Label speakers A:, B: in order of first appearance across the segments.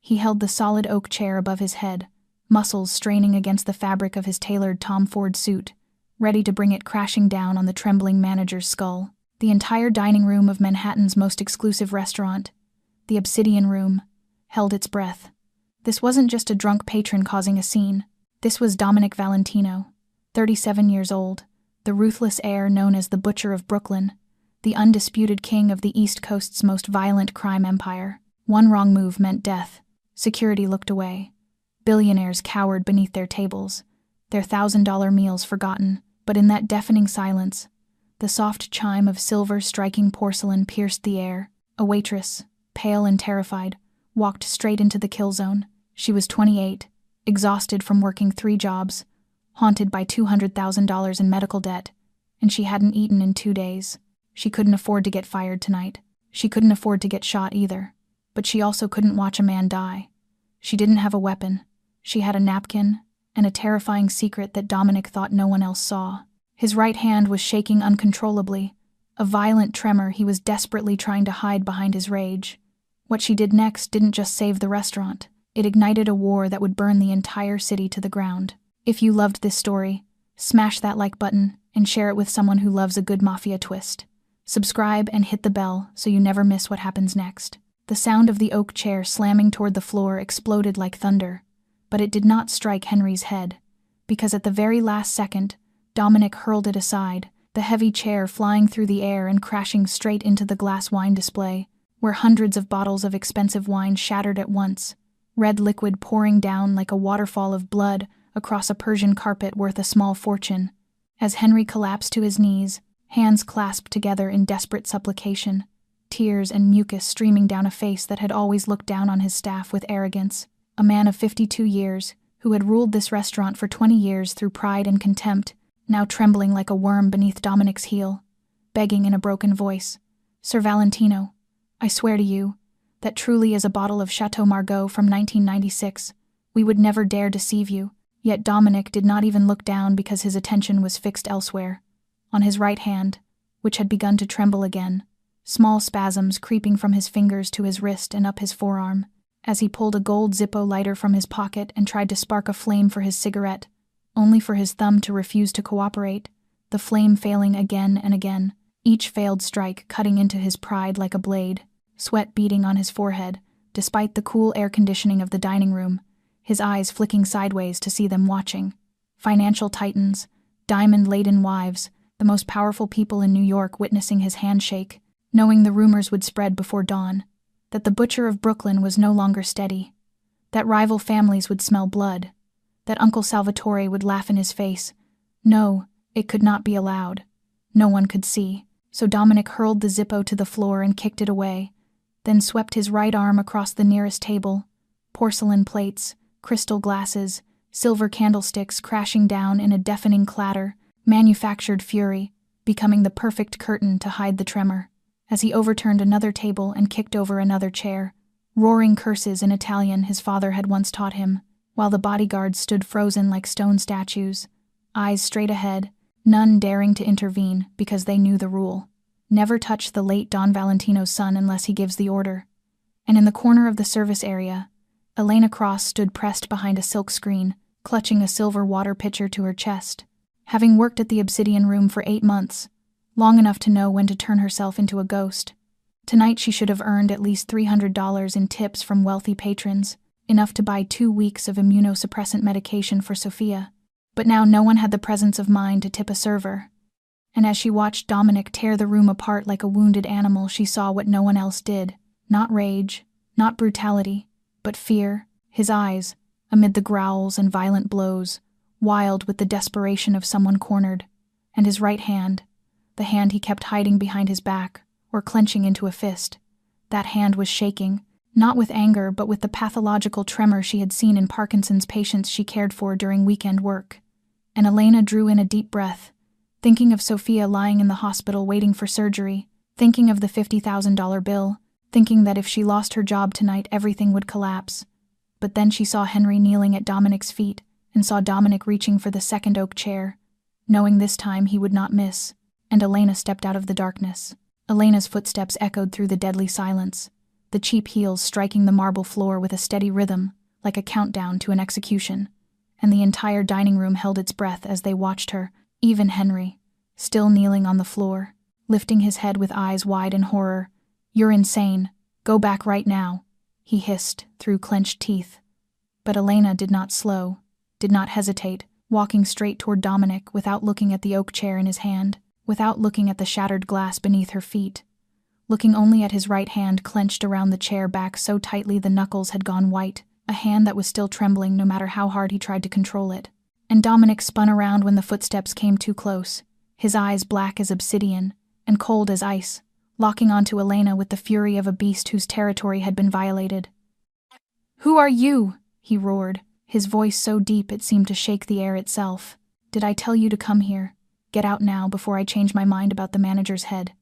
A: He held the solid oak chair above his head, muscles straining against the fabric of his tailored Tom Ford suit, ready to bring it crashing down on the trembling manager's skull. The entire dining room of Manhattan's most exclusive restaurant, the Obsidian Room, held its breath. This wasn't just a drunk patron causing a scene. This was Dominic Valentino, 37 years old, the ruthless heir known as the Butcher of Brooklyn, the undisputed king of the East Coast's most violent crime empire. One wrong move meant death. Security looked away. Billionaires cowered beneath their tables, their $1,000 meals forgotten, but in that deafening silence, the soft chime of silver striking porcelain pierced the air. A waitress, pale and terrified, walked straight into the kill zone. She was 28, exhausted from working 3 jobs, haunted by $200,000 in medical debt, and she hadn't eaten in 2 days. She couldn't afford to get fired tonight. She couldn't afford to get shot either, but she also couldn't watch a man die. She didn't have a weapon. She had a napkin and a terrifying secret that Dominic thought no one else saw. His right hand was shaking uncontrollably, a violent tremor he was desperately trying to hide behind his rage. What she did next didn't just save the restaurant. It ignited a war that would burn the entire city to the ground. If you loved this story, smash that like button and share it with someone who loves a good Mafia twist. Subscribe and hit the bell so you never miss what happens next. The sound of the oak chair slamming toward the floor exploded like thunder, but it did not strike Henry's head, because at the very last second, Dominic hurled it aside, the heavy chair flying through the air and crashing straight into the glass wine display, where hundreds of bottles of expensive wine shattered at once, red liquid pouring down like a waterfall of blood across a Persian carpet worth a small fortune. As Henry collapsed to his knees, hands clasped together in desperate supplication, tears and mucus streaming down a face that had always looked down on his staff with arrogance, a man of 52 years, who had ruled this restaurant for 20 years through pride and contempt, now trembling like a worm beneath Dominic's heel, begging in a broken voice, "Sir Valentino, I swear to you, that truly is a bottle of Chateau Margaux from 1996. We would never dare deceive you." Yet Dominic did not even look down because his attention was fixed elsewhere, on his right hand, which had begun to tremble again, small spasms creeping from his fingers to his wrist and up his forearm, as he pulled a gold Zippo lighter from his pocket and tried to spark a flame for his cigarette, only for his thumb to refuse to cooperate, the flame failing again and again, each failed strike cutting into his pride like a blade, sweat beading on his forehead, despite the cool air conditioning of the dining room, his eyes flicking sideways to see them watching. Financial titans, diamond-laden wives, the most powerful people in New York witnessing his handshake, knowing the rumors would spread before dawn, that the Butcher of Brooklyn was no longer steady, that rival families would smell blood, that Uncle Salvatore would laugh in his face. No, it could not be allowed. No one could see, so Dominic hurled the Zippo to the floor and kicked it away, then swept his right arm across the nearest table, porcelain plates, crystal glasses, silver candlesticks crashing down in a deafening clatter, manufactured fury, becoming the perfect curtain to hide the tremor, as he overturned another table and kicked over another chair, roaring curses in Italian his father had once taught him, while the bodyguards stood frozen like stone statues, eyes straight ahead, none daring to intervene because they knew the rule. Never touch the late Don Valentino's son unless he gives the order. And in the corner of the service area, Elena Cross stood pressed behind a silk screen, clutching a silver water pitcher to her chest. Having worked at the Obsidian Room for 8 months, long enough to know when to turn herself into a ghost, tonight she should have earned at least $300 in tips from wealthy patrons, enough to buy 2 weeks of immunosuppressant medication for Sophia. But now no one had the presence of mind to tip a server. And as she watched Dominic tear the room apart like a wounded animal, she saw what no one else did. Not rage, not brutality, but fear. His eyes, amid the growls and violent blows, wild with the desperation of someone cornered. And his right hand, the hand he kept hiding behind his back, or clenching into a fist. That hand was shaking, not with anger but with the pathological tremor she had seen in Parkinson's patients she cared for during weekend work. And Elena drew in a deep breath, thinking of Sophia lying in the hospital waiting for surgery, thinking of the $50,000 bill, thinking that if she lost her job tonight everything would collapse. But then she saw Henry kneeling at Dominic's feet, and saw Dominic reaching for the second oak chair, knowing this time he would not miss, and Elena stepped out of the darkness. Elena's footsteps echoed through the deadly silence, the cheap heels striking the marble floor with a steady rhythm, like a countdown to an execution. And the entire dining room held its breath as they watched her, even Henry, still kneeling on the floor, lifting his head with eyes wide in horror. "You're insane. Go back right now," he hissed through clenched teeth. But Elena did not slow, did not hesitate, walking straight toward Dominic without looking at the oak chair in his hand, without looking at the shattered glass beneath her feet, looking only at his right hand clenched around the chair back so tightly the knuckles had gone white, a hand that was still trembling no matter how hard he tried to control it. And Dominic spun around when the footsteps came too close, his eyes black as obsidian and cold as ice, locking onto Elena with the fury of a beast whose territory had been violated. "Who are you?" he roared, his voice so deep it seemed to shake the air itself. "Did I tell you to come here? Get out now before I change my mind about the manager's head."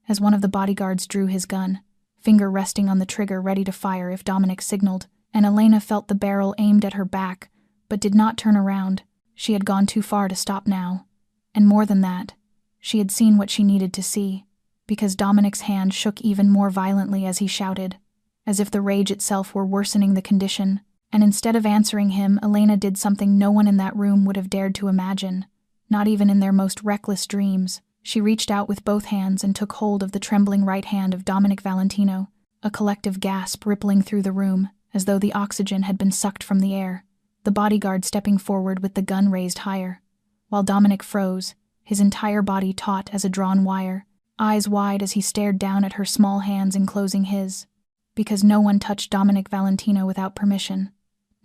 A: As one of the bodyguards drew his gun, finger resting on the trigger ready to fire if Dominic signaled, and Elena felt the barrel aimed at her back, but did not turn around. She had gone too far to stop now. And more than that, she had seen what she needed to see, because Dominic's hand shook even more violently as he shouted, as if the rage itself were worsening the condition, and instead of answering him, Elena did something no one in that room would have dared to imagine, not even in their most reckless dreams. She reached out with both hands and took hold of the trembling right hand of Dominic Valentino, a collective gasp rippling through the room, as though the oxygen had been sucked from the air, the bodyguard stepping forward with the gun raised higher, while Dominic froze, his entire body taut as a drawn wire, eyes wide as he stared down at her small hands enclosing his, because no one touched Dominic Valentino without permission.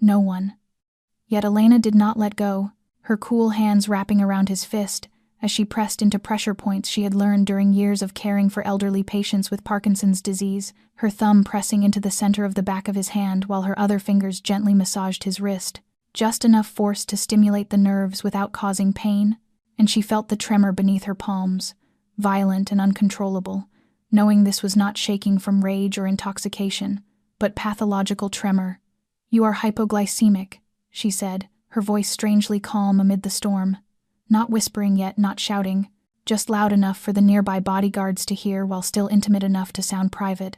A: No one. Yet Elena did not let go, her cool hands wrapping around his fist, as she pressed into pressure points she had learned during years of caring for elderly patients with Parkinson's disease, her thumb pressing into the center of the back of his hand while her other fingers gently massaged his wrist, just enough force to stimulate the nerves without causing pain, and she felt the tremor beneath her palms, violent and uncontrollable, knowing this was not shaking from rage or intoxication, but pathological tremor. "You are hypoglycemic," she said, her voice strangely calm amid the storm. Not whispering yet, not shouting, just loud enough for the nearby bodyguards to hear while still intimate enough to sound private.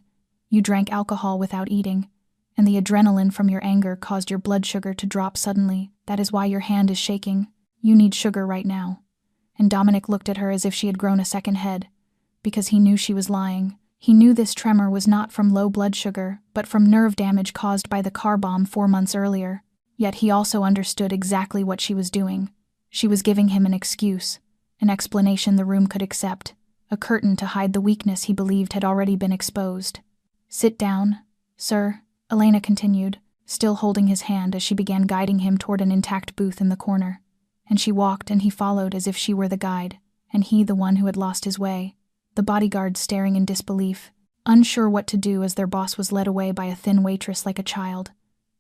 A: "You drank alcohol without eating, and the adrenaline from your anger caused your blood sugar to drop suddenly. That is why your hand is shaking. You need sugar right now." And Dominic looked at her as if she had grown a second head, because he knew she was lying. He knew this tremor was not from low blood sugar, but from nerve damage caused by the car bomb 4 months earlier. Yet he also understood exactly what she was doing. She was giving him an excuse, an explanation the room could accept, a curtain to hide the weakness he believed had already been exposed. "Sit down, sir," Elena continued, still holding his hand as she began guiding him toward an intact booth in the corner. And she walked and he followed as if she were the guide, and he the one who had lost his way. The bodyguards staring in disbelief, unsure what to do as their boss was led away by a thin waitress like a child.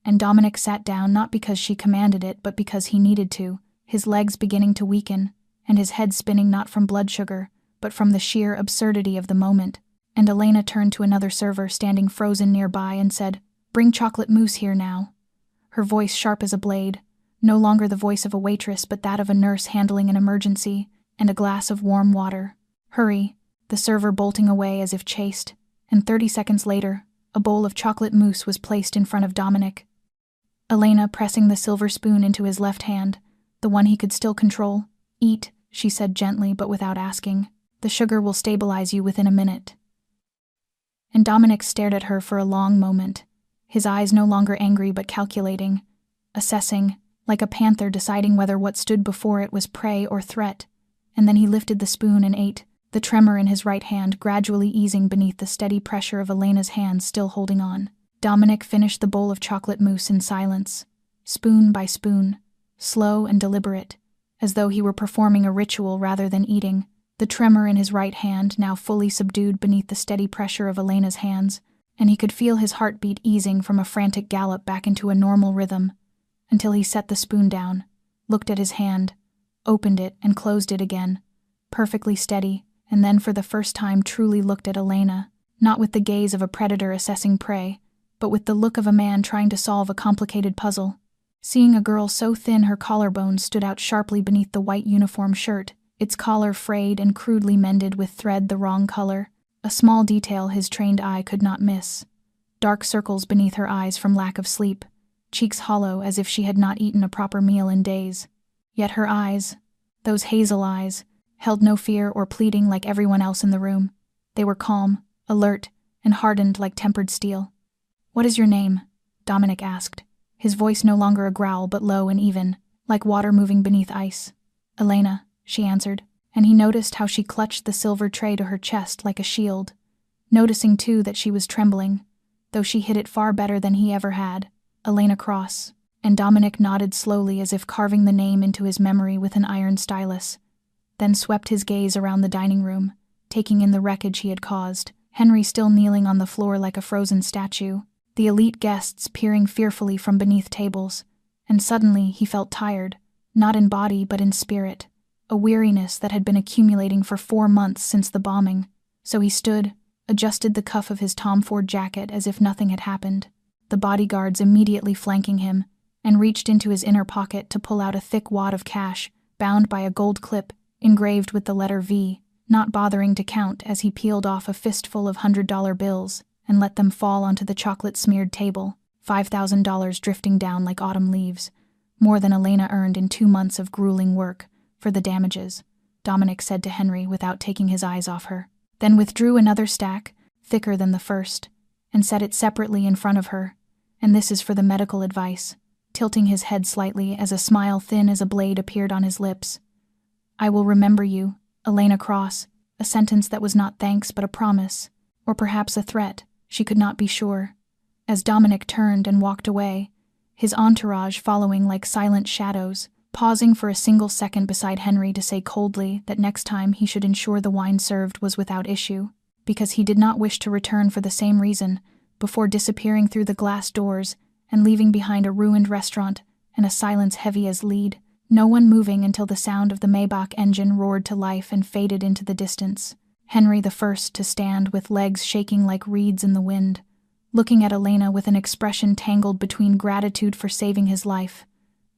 A: And Dominic sat down not because she commanded it but because he needed to, his legs beginning to weaken, and his head spinning not from blood sugar, but from the sheer absurdity of the moment. And Elena turned to another server standing frozen nearby and said, "Bring chocolate mousse here now." Her voice sharp as a blade, no longer the voice of a waitress but that of a nurse handling an emergency, and a glass of warm water. "Hurry," the server bolting away as if chased, and 30 seconds later, a bowl of chocolate mousse was placed in front of Dominic. Elena pressing the silver spoon into his left hand, the one he could still control. "Eat," she said gently but without asking. "The sugar will stabilize you within a minute." And Dominic stared at her for a long moment, his eyes no longer angry but calculating, assessing, like a panther deciding whether what stood before it was prey or threat. And then he lifted the spoon and ate, the tremor in his right hand gradually easing beneath the steady pressure of Elena's hands still holding on. Dominic finished the bowl of chocolate mousse in silence, spoon by spoon, slow and deliberate, as though he were performing a ritual rather than eating, the tremor in his right hand now fully subdued beneath the steady pressure of Elena's hands, and he could feel his heartbeat easing from a frantic gallop back into a normal rhythm, until he set the spoon down, looked at his hand, opened it and closed it again, perfectly steady, and then for the first time truly looked at Elena, not with the gaze of a predator assessing prey, but with the look of a man trying to solve a complicated puzzle. Seeing a girl so thin her collarbones stood out sharply beneath the white uniform shirt, its collar frayed and crudely mended with thread the wrong color, a small detail his trained eye could not miss. dark circles beneath her eyes from lack of sleep, cheeks hollow as if she had not eaten a proper meal in days. Yet her eyes, those hazel eyes, held no fear or pleading like everyone else in the room. They were calm, alert, and hardened like tempered steel. "What is your name?" Dominic asked, his voice no longer a growl but low and even, like water moving beneath ice. "Elena," she answered, and he noticed how she clutched the silver tray to her chest like a shield, noticing too that she was trembling, though she hid it far better than he ever had. "Elena Cross," and Dominic nodded slowly as if carving the name into his memory with an iron stylus, then swept his gaze around the dining room, taking in the wreckage he had caused, Henry still kneeling on the floor like a frozen statue, the elite guests peering fearfully from beneath tables, and suddenly he felt tired, not in body but in spirit, a weariness that had been accumulating for 4 months since the bombing. So he stood, adjusted the cuff of his Tom Ford jacket as if nothing had happened, the bodyguards immediately flanking him, and reached into his inner pocket to pull out a thick wad of cash, bound by a gold clip, engraved with the letter V, not bothering to count as he peeled off a fistful of $100 bills and let them fall onto the chocolate-smeared table, $5,000 drifting down like autumn leaves, more than Elena earned in 2 months of grueling work, for the damages, Dominic said to Henry without taking his eyes off her, then withdrew another stack, thicker than the first, and set it separately in front of her. "And this is for the medical advice," tilting his head slightly as a smile thin as a blade appeared on his lips. "I will remember you, Elena Cross," a sentence that was not thanks but a promise, or perhaps a threat, she could not be sure. As Dominic turned and walked away, his entourage following like silent shadows, pausing for a single second beside Henry to say coldly that next time he should ensure the wine served was without issue, because he did not wish to return for the same reason, before disappearing through the glass doors and leaving behind a ruined restaurant and a silence heavy as lead, no one moving until the sound of the Maybach engine roared to life and faded into the distance. Henry the first to stand with legs shaking like reeds in the wind, looking at Elena with an expression tangled between gratitude for saving his life,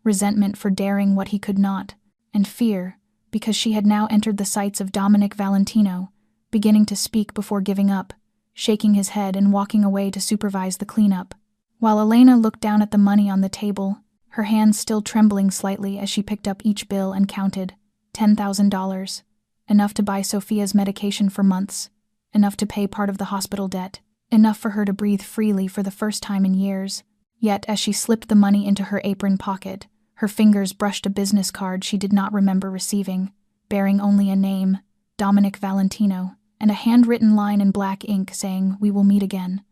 A: resentment for daring what he could not, and fear, because she had now entered the sights of Dominic Valentino, beginning to speak before giving up, shaking his head and walking away to supervise the cleanup, while Elena looked down at the money on the table, her hands still trembling slightly as she picked up each bill and counted. $10,000. Enough to buy Sophia's medication for months, enough to pay part of the hospital debt, enough for her to breathe freely for the first time in years. Yet as she slipped the money into her apron pocket, her fingers brushed a business card she did not remember receiving, bearing only a name, Dominic Valentino, and a handwritten line in black ink saying, "We will meet again."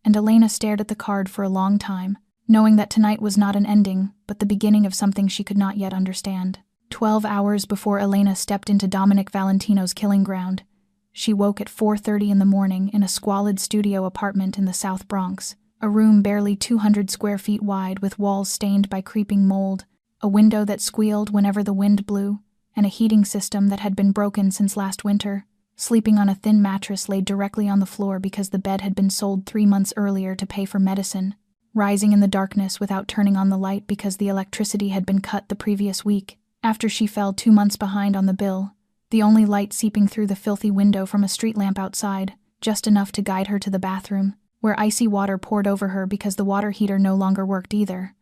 A: And Elena stared at the card for a long time, knowing that tonight was not an ending, but the beginning of something she could not yet understand. 12 hours before Elena stepped into Dominic Valentino's killing ground, she woke at 4:30 in the morning in a squalid studio apartment in the South Bronx, a room barely 200 square feet wide with walls stained by creeping mold, a window that squealed whenever the wind blew, and a heating system that had been broken since last winter, sleeping on a thin mattress laid directly on the floor because the bed had been sold 3 months earlier to pay for medicine, rising in the darkness without turning on the light because the electricity had been cut the previous week, after she fell 2 months behind on the bill, the only light seeping through the filthy window from a street lamp outside, just enough to guide her to the bathroom, where icy water poured over her because the water heater no longer worked either.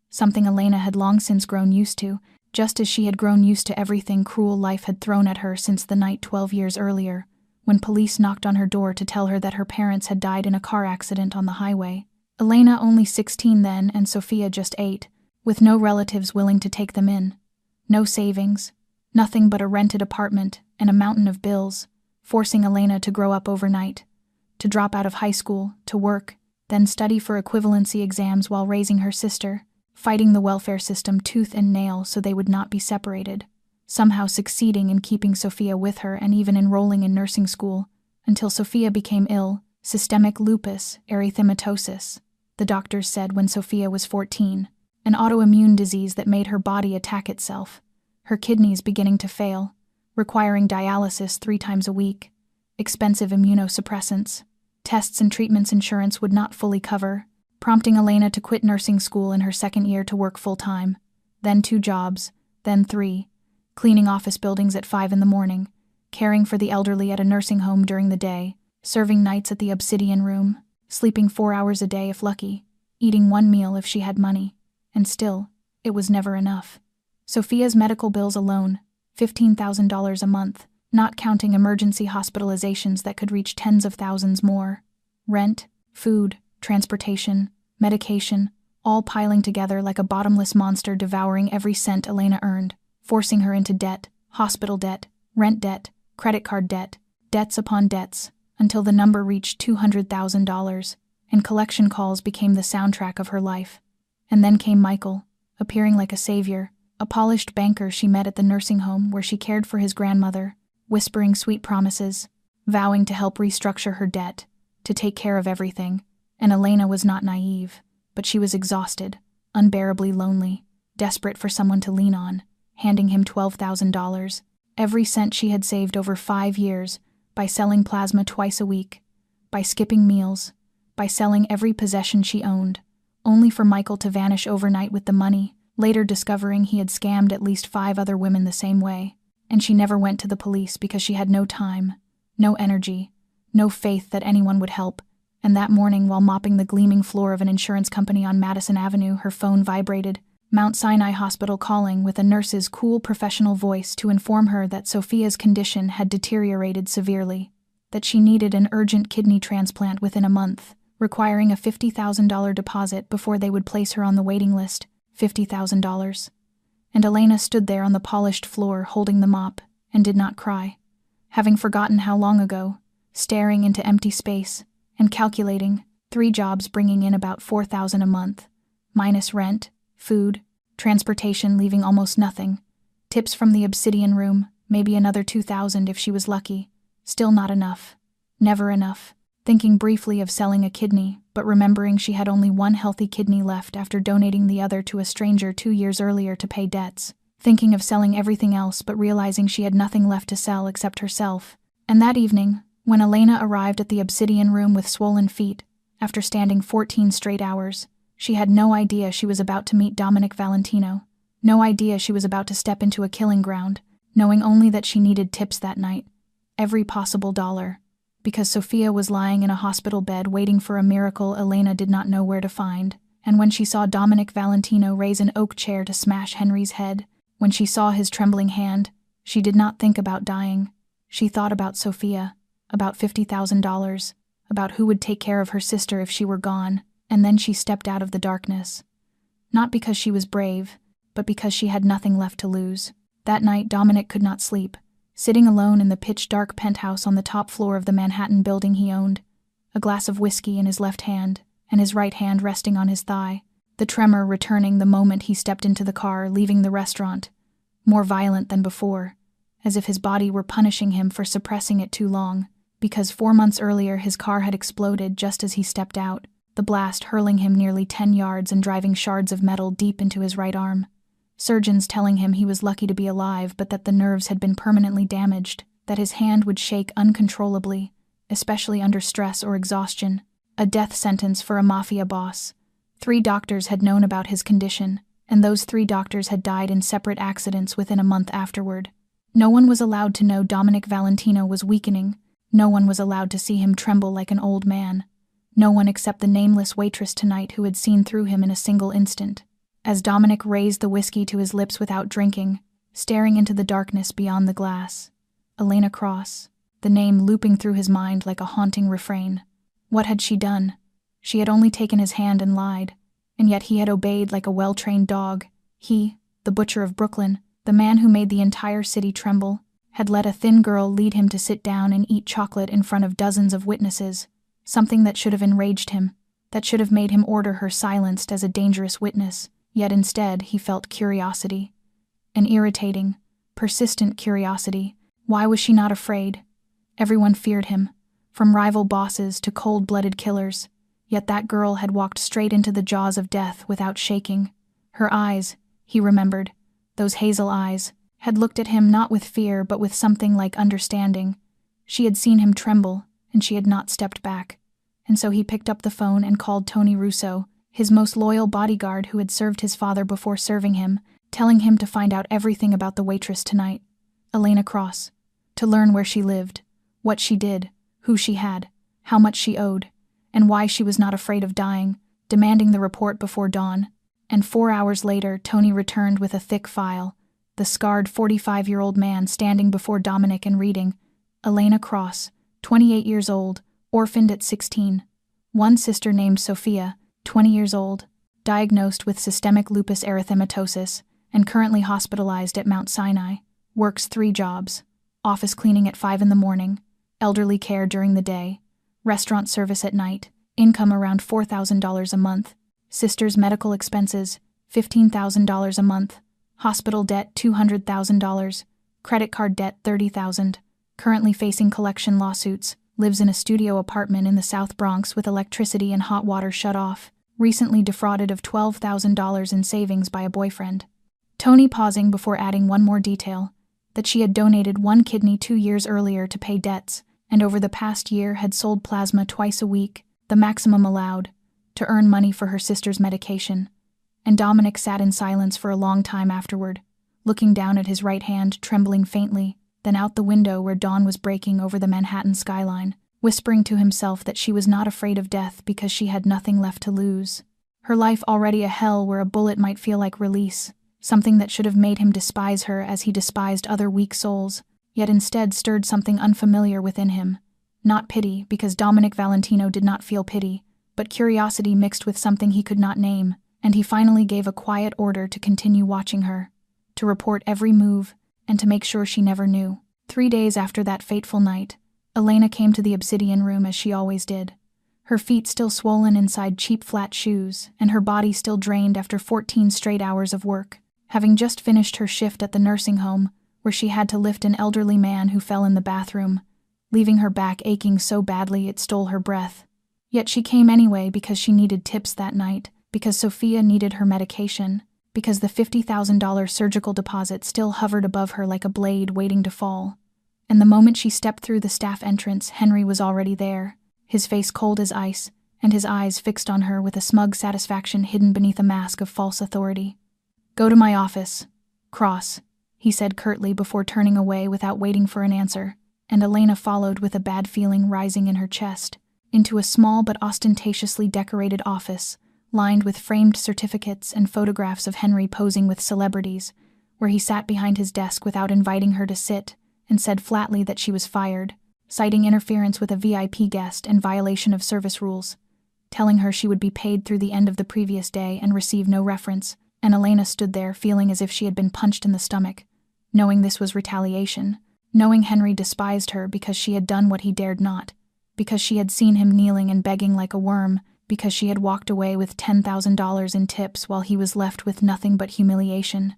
A: Something Elena had long since grown used to, just as she had grown used to everything cruel life had thrown at her since the night 12 years earlier, when police knocked on her door to tell her that her parents had died in a car accident on the highway. Elena only 16 then and Sophia just 8, with no relatives willing to take them in. No savings, nothing but a rented apartment and a mountain of bills, forcing Elena to grow up overnight, to drop out of high school, to work, then study for equivalency exams while raising her sister, fighting the welfare system tooth and nail so they would not be separated, somehow succeeding in keeping Sophia with her and even enrolling in nursing school, until Sophia became ill, systemic lupus erythematosus, the doctors said when Sophia was 14, an autoimmune disease that made her body attack itself, her kidneys beginning to fail, requiring dialysis 3 times a week, expensive immunosuppressants, tests and treatments insurance would not fully cover, prompting Elena to quit nursing school in her 2nd year to work full-time, then 2 jobs, then 3, cleaning office buildings at 5 in the morning, caring for the elderly at a nursing home during the day, serving nights at the Obsidian Room, sleeping 4 hours a day if lucky, eating one meal if she had money, and still, it was never enough. Sophia's medical bills alone, $15,000 a month, not counting emergency hospitalizations that could reach tens of thousands more. Rent, food, transportation, medication, all piling together like a bottomless monster devouring every cent Elena earned, forcing her into debt, hospital debt, rent debt, credit card debt, debts upon debts, until the number reached $200,000, and collection calls became the soundtrack of her life. And then came Michael, appearing like a savior, a polished banker she met at the nursing home where she cared for his grandmother, whispering sweet promises, vowing to help restructure her debt, to take care of everything. And Elena was not naive, but she was exhausted, unbearably lonely, desperate for someone to lean on, handing him $12,000, every cent she had saved over 5 years, by selling plasma twice a week, by skipping meals, by selling every possession she owned, only for Michael to vanish overnight with the money, later discovering he had scammed at least 5 other women the same way. And she never went to the police because she had no time, no energy, no faith that anyone would help. And that morning, while mopping the gleaming floor of an insurance company on Madison Avenue, her phone vibrated, Mount Sinai Hospital calling with a nurse's cool professional voice to inform her that Sophia's condition had deteriorated severely, that she needed an urgent kidney transplant within a month, requiring a $50,000 deposit before they would place her on the waiting list. $50,000. And Elena stood there on the polished floor holding the mop, and did not cry, having forgotten how long ago, staring into empty space, and calculating, 3 jobs bringing in about $4,000 a month, minus rent, food, transportation leaving almost nothing, tips from the obsidian room, maybe another $2,000 if she was lucky, still not enough, never enough, thinking briefly of selling a kidney, but remembering she had only one healthy kidney left after donating the other to a stranger 2 years earlier to pay debts, thinking of selling everything else but realizing she had nothing left to sell except herself. And that evening, when Elena arrived at the obsidian room with swollen feet, after standing 14 straight hours, she had no idea she was about to meet Dominic Valentino, no idea she was about to step into a killing ground, knowing only that she needed tips that night, every possible dollar. Because Sophia was lying in a hospital bed waiting for a miracle Elena did not know where to find, and when she saw Dominic Valentino raise an oak chair to smash Henry's head, when she saw his trembling hand, she did not think about dying. She thought about Sophia, about $50,000, about who would take care of her sister if she were gone, and then she stepped out of the darkness. Not because she was brave, but because she had nothing left to lose. That night Dominic could not sleep, sitting alone in the pitch-dark penthouse on the top floor of the Manhattan building he owned, a glass of whiskey in his left hand, and his right hand resting on his thigh, the tremor returning the moment he stepped into the car, leaving the restaurant, more violent than before, as if his body were punishing him for suppressing it too long, because 4 months earlier his car had exploded just as he stepped out, the blast hurling him nearly 10 yards and driving shards of metal deep into his right arm. Surgeons telling him he was lucky to be alive, but that the nerves had been permanently damaged, that his hand would shake uncontrollably, especially under stress or exhaustion. A death sentence for a Mafia boss. 3 doctors had known about his condition, and those 3 doctors had died in separate accidents within a month afterward. No one was allowed to know Dominic Valentino was weakening. No one was allowed to see him tremble like an old man. No one except the nameless waitress tonight who had seen through him in a single instant. As Dominic raised the whiskey to his lips without drinking, staring into the darkness beyond the glass. Elena Cross, the name looping through his mind like a haunting refrain. What had she done? She had only taken his hand and lied, and yet he had obeyed like a well-trained dog. He, the butcher of Brooklyn, the man who made the entire city tremble, had let a thin girl lead him to sit down and eat chocolate in front of dozens of witnesses, something that should have enraged him, that should have made him order her silenced as a dangerous witness. Yet instead he felt curiosity. An irritating, persistent curiosity. Why was she not afraid? Everyone feared him, from rival bosses to cold-blooded killers. Yet that girl had walked straight into the jaws of death without shaking. Her eyes, he remembered, those hazel eyes, had looked at him not with fear but with something like understanding. She had seen him tremble, and she had not stepped back. And so he picked up the phone and called Tony Russo, his most loyal bodyguard who had served his father before serving him, telling him to find out everything about the waitress tonight, Elena Cross, to learn where she lived, what she did, who she had, how much she owed, and why she was not afraid of dying, demanding the report before dawn. And 4 hours later, Tony returned with a thick file, the scarred 45-year-old man standing before Dominic and reading, Elena Cross, 28 years old, orphaned at 16. One sister named Sophia, 20 years old, diagnosed with systemic lupus erythematosus and currently hospitalized at Mount Sinai, works 3 jobs, office cleaning at 5 in the morning, elderly care during the day, restaurant service at night, income around $4,000 a month, sister's medical expenses, $15,000 a month, hospital debt $200,000, credit card debt $30,000, currently facing collection lawsuits, lives in a studio apartment in the South Bronx with electricity and hot water shut off, recently defrauded of $12,000 in savings by a boyfriend. Tony pausing before adding one more detail, that she had donated 1 kidney 2 years earlier to pay debts, and over the past year had sold plasma twice a week, the maximum allowed, to earn money for her sister's medication. And Dominic sat in silence for a long time afterward, looking down at his right hand, trembling faintly, then out the window where dawn was breaking over the Manhattan skyline, whispering to himself that she was not afraid of death because she had nothing left to lose. Her life already a hell where a bullet might feel like release, something that should have made him despise her as he despised other weak souls, yet instead stirred something unfamiliar within him. Not pity, because Dominic Valentino did not feel pity, but curiosity mixed with something he could not name, and he finally gave a quiet order to continue watching her, to report every move, and to make sure she never knew. 3 days after that fateful night, Elena came to the obsidian room as she always did, her feet still swollen inside cheap flat shoes, and her body still drained after 14 straight hours of work, having just finished her shift at the nursing home, where she had to lift an elderly man who fell in the bathroom, leaving her back aching so badly it stole her breath. Yet she came anyway because she needed tips that night, because Sophia needed her medication, because the $50,000 surgical deposit still hovered above her like a blade waiting to fall. And the moment she stepped through the staff entrance, Henry was already there, his face cold as ice, and his eyes fixed on her with a smug satisfaction hidden beneath a mask of false authority. "Go to my office. Cross," he said curtly before turning away without waiting for an answer, and Elena followed with a bad feeling rising in her chest, into a small but ostentatiously decorated office, lined with framed certificates and photographs of Henry posing with celebrities, where he sat behind his desk without inviting her to sit, and said flatly that she was fired, citing interference with a VIP guest and violation of service rules, telling her she would be paid through the end of the previous day and receive no reference, and Elena stood there feeling as if she had been punched in the stomach, knowing this was retaliation, knowing Henry despised her because she had done what he dared not, because she had seen him kneeling and begging like a worm, because she had walked away with $10,000 in tips while he was left with nothing but humiliation.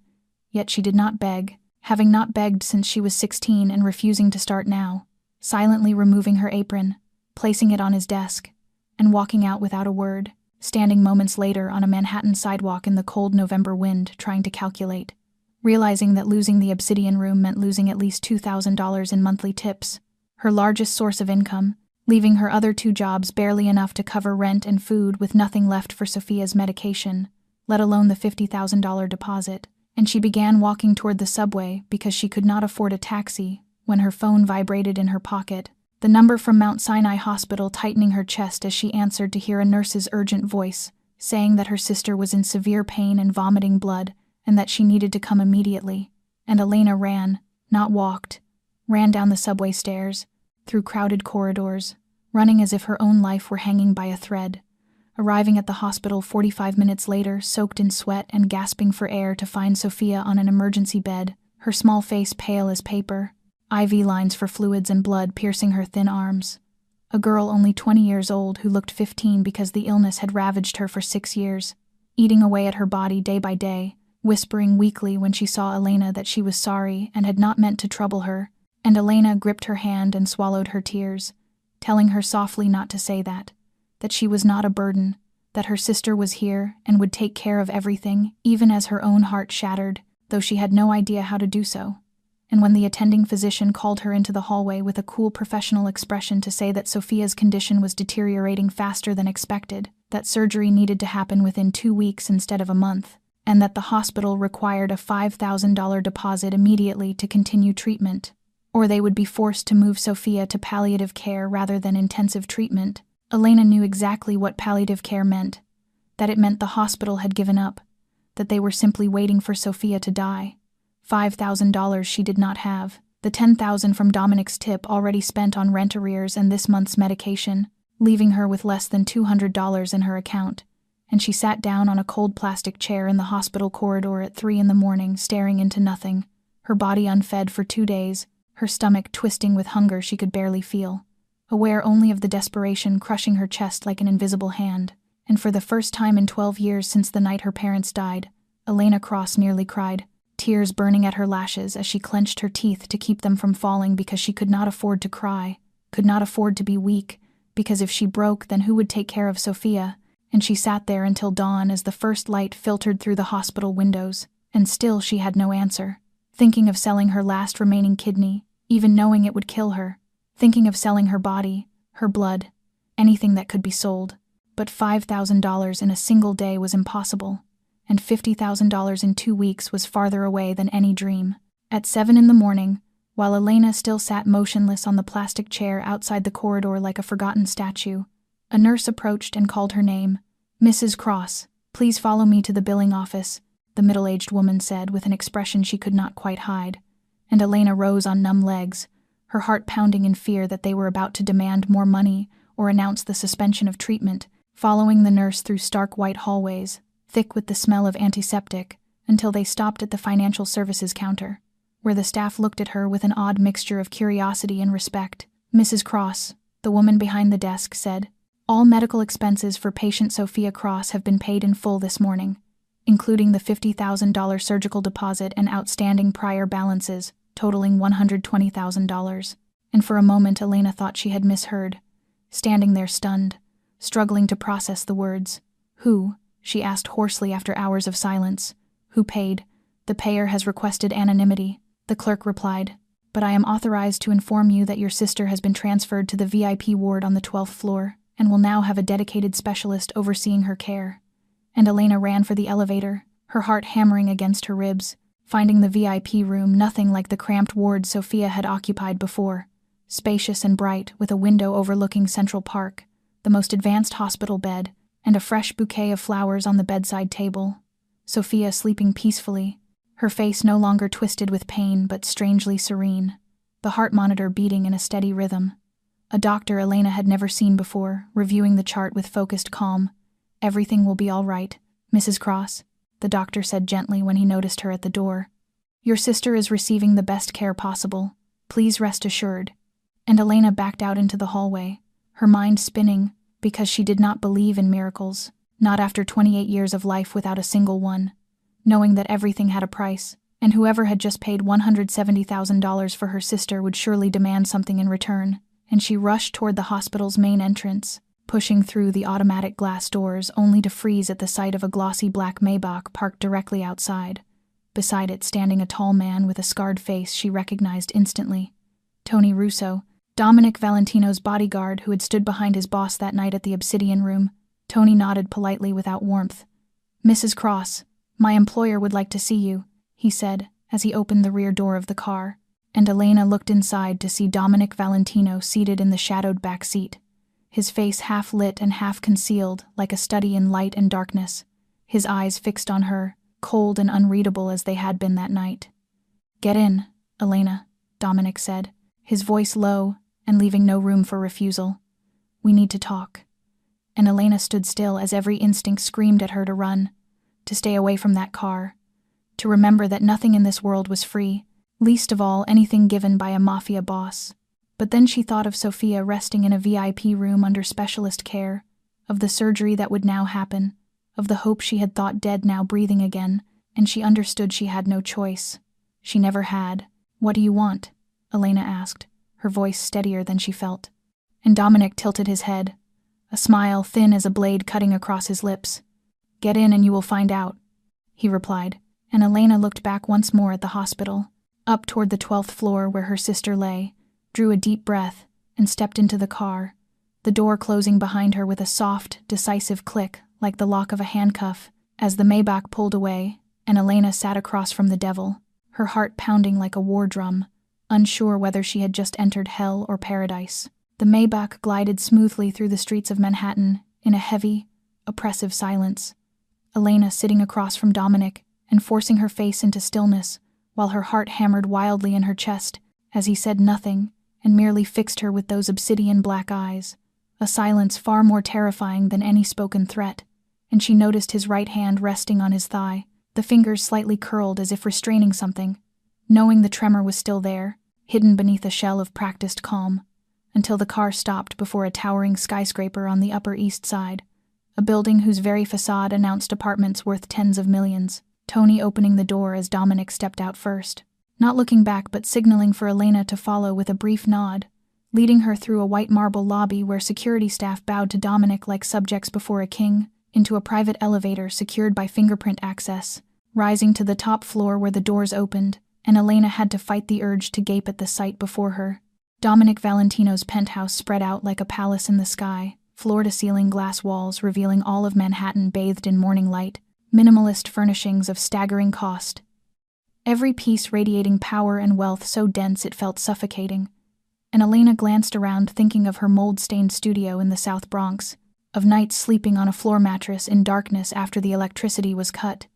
A: Yet she did not beg, having not begged since she was 16 and refusing to start now, silently removing her apron, placing it on his desk, and walking out without a word, standing moments later on a Manhattan sidewalk in the cold November wind trying to calculate, realizing that losing the obsidian room meant losing at least $2,000 in monthly tips, her largest source of income, leaving her other 2 jobs barely enough to cover rent and food with nothing left for Sophia's medication, let alone the $50,000 deposit, and she began walking toward the subway because she could not afford a taxi when her phone vibrated in her pocket, the number from Mount Sinai Hospital tightening her chest as she answered to hear a nurse's urgent voice, saying that her sister was in severe pain and vomiting blood, and that she needed to come immediately. And Elena ran, not walked, ran down the subway stairs, through crowded corridors, running as if her own life were hanging by a thread, arriving at the hospital 45 minutes later, soaked in sweat and gasping for air to find Sophia on an emergency bed, her small face pale as paper, IV lines for fluids and blood piercing her thin arms. A girl only 20 years old who looked 15 because the illness had ravaged her for 6 years, eating away at her body day by day, whispering weakly when she saw Elena that she was sorry and had not meant to trouble her, and Elena gripped her hand and swallowed her tears, telling her softly not to say that she was not a burden, that her sister was here and would take care of everything, even as her own heart shattered, though she had no idea how to do so. And when the attending physician called her into the hallway with a cool professional expression to say that Sophia's condition was deteriorating faster than expected, that surgery needed to happen within 2 weeks instead of a month, and that the hospital required a $5,000 deposit immediately to continue treatment, or they would be forced to move Sophia to palliative care rather than intensive treatment, Elena knew exactly what palliative care meant, that it meant the hospital had given up, that they were simply waiting for Sophia to die. $5,000 she did not have, the $10,000 from Dominic's tip already spent on rent arrears and this month's medication, leaving her with less than $200 in her account, and she sat down on a cold plastic chair in the hospital corridor at 3 a.m, staring into nothing, her body unfed for 2 days, her stomach twisting with hunger she could barely feel, aware only of the desperation crushing her chest like an invisible hand. And for the first time in 12 years since the night her parents died, Elena Cross nearly cried, tears burning at her lashes as she clenched her teeth to keep them from falling because she could not afford to cry, could not afford to be weak, because if she broke, then who would take care of Sophia? And she sat there until dawn as the first light filtered through the hospital windows, and still she had no answer. Thinking of selling her last remaining kidney, even knowing it would kill her. Thinking of selling her body, her blood, anything that could be sold. But $5,000 in a single day was impossible, and $50,000 in 2 weeks was farther away than any dream. At 7 a.m, while Elena still sat motionless on the plastic chair outside the corridor like a forgotten statue, a nurse approached and called her name. "Mrs. Cross, please follow me to the billing office," the middle-aged woman said with an expression she could not quite hide, and Elena rose on numb legs, her heart pounding in fear that they were about to demand more money or announce the suspension of treatment, following the nurse through stark white hallways, thick with the smell of antiseptic, until they stopped at the financial services counter, where the staff looked at her with an odd mixture of curiosity and respect. "Mrs. Cross," the woman behind the desk said, "all medical expenses for patient Sophia Cross have been paid in full this morning, including the $50,000 surgical deposit and outstanding prior balances, totaling $120,000. And for a moment Elena thought she had misheard, standing there stunned, struggling to process the words. "Who?" she asked hoarsely after hours of silence. "Who paid? The payer has requested anonymity," the clerk replied, "but I am authorized to inform you that your sister has been transferred to the VIP ward on the 12th floor, and will now have a dedicated specialist overseeing her care." And Elena ran for the elevator, her heart hammering against her ribs, finding the VIP room nothing like the cramped ward Sophia had occupied before, spacious and bright with a window overlooking Central Park, the most advanced hospital bed, and a fresh bouquet of flowers on the bedside table. Sophia sleeping peacefully, her face no longer twisted with pain but strangely serene, the heart monitor beating in a steady rhythm. A doctor Elena had never seen before, reviewing the chart with focused calm. "Everything will be all right, Mrs. Cross," the doctor said gently when he noticed her at the door. "Your sister is receiving the best care possible. Please rest assured." And Elena backed out into the hallway, her mind spinning, because she did not believe in miracles, not after 28 years of life without a single one, knowing that everything had a price, and whoever had just paid $170,000 for her sister would surely demand something in return, and she rushed toward the hospital's main entrance, pushing through the automatic glass doors only to freeze at the sight of a glossy black Maybach parked directly outside. Beside it standing a tall man with a scarred face she recognized instantly. Tony Russo, Dominic Valentino's bodyguard who had stood behind his boss that night at the Obsidian Room. Tony nodded politely without warmth. "Mrs. Cross, my employer would like to see you," he said as he opened the rear door of the car, and Elena looked inside to see Dominic Valentino seated in the shadowed back seat, his face half lit and half concealed like a study in light and darkness, his eyes fixed on her, cold and unreadable as they had been that night. "Get in, Elena," Dominic said, his voice low and leaving no room for refusal. "We need to talk." And Elena stood still as every instinct screamed at her to run, to stay away from that car, to remember that nothing in this world was free, least of all anything given by a Mafia boss. But then she thought of Sophia resting in a VIP room under specialist care, of the surgery that would now happen, of the hope she had thought dead now breathing again, and she understood she had no choice. She never had. "What do you want?" Elena asked, her voice steadier than she felt. And Dominic tilted his head, a smile thin as a blade cutting across his lips. "Get in and you will find out," he replied, and Elena looked back once more at the hospital, up toward the 12th floor where her sister lay, drew a deep breath, and stepped into the car, the door closing behind her with a soft, decisive click like the lock of a handcuff, as the Maybach pulled away, and Elena sat across from the devil, her heart pounding like a war drum, unsure whether she had just entered hell or paradise. The Maybach glided smoothly through the streets of Manhattan in a heavy, oppressive silence. Elena sitting across from Dominic and forcing her face into stillness, while her heart hammered wildly in her chest as he said nothing and merely fixed her with those obsidian black eyes, a silence far more terrifying than any spoken threat, and she noticed his right hand resting on his thigh, the fingers slightly curled as if restraining something, knowing the tremor was still there, hidden beneath a shell of practiced calm, until the car stopped before a towering skyscraper on the Upper East Side, a building whose very facade announced apartments worth tens of millions, Tony opening the door as Dominic stepped out first, not looking back but signaling for Elena to follow with a brief nod, leading her through a white marble lobby where security staff bowed to Dominic like subjects before a king, into a private elevator secured by fingerprint access, rising to the top floor where the doors opened, and Elena had to fight the urge to gape at the sight before her. Dominic Valentino's penthouse spread out like a palace in the sky, floor-to-ceiling glass walls revealing all of Manhattan bathed in morning light, minimalist furnishings of staggering cost. Every piece radiating power and wealth so dense it felt suffocating, and Elena glanced around thinking of her mold-stained studio in the South Bronx, of nights sleeping on a floor mattress in darkness after the electricity was cut,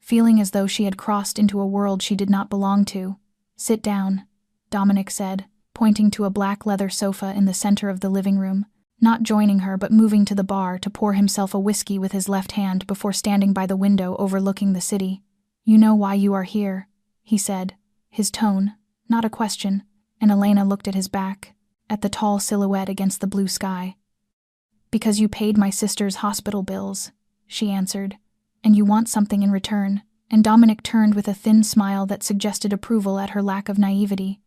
A: feeling as though she had crossed into a world she did not belong to. "Sit down," Dominic said, pointing to a black leather sofa in the center of the living room, not joining her but moving to the bar to pour himself a whiskey with his left hand before standing by the window overlooking the city. "You know why you are here," he said, his tone, not a question, and Elena looked at his back, at the tall silhouette against the blue sky. "Because you paid my sister's hospital bills," she answered, "and you want something in return," and Dominic turned with a thin smile that suggested approval at her lack of naivety,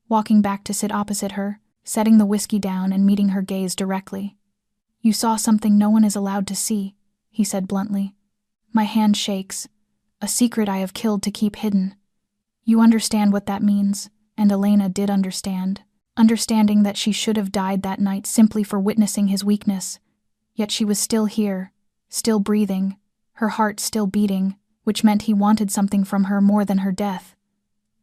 A: walking back to sit opposite her, setting the whiskey down and meeting her gaze directly. "You saw something no one is allowed to see," he said bluntly. "My hand shakes. A secret I have killed to keep hidden. You understand what that means," and Elena did understand, understanding that she should have died that night simply for witnessing his weakness. Yet she was still here, still breathing, her heart still beating, which meant he wanted something from her more than her death.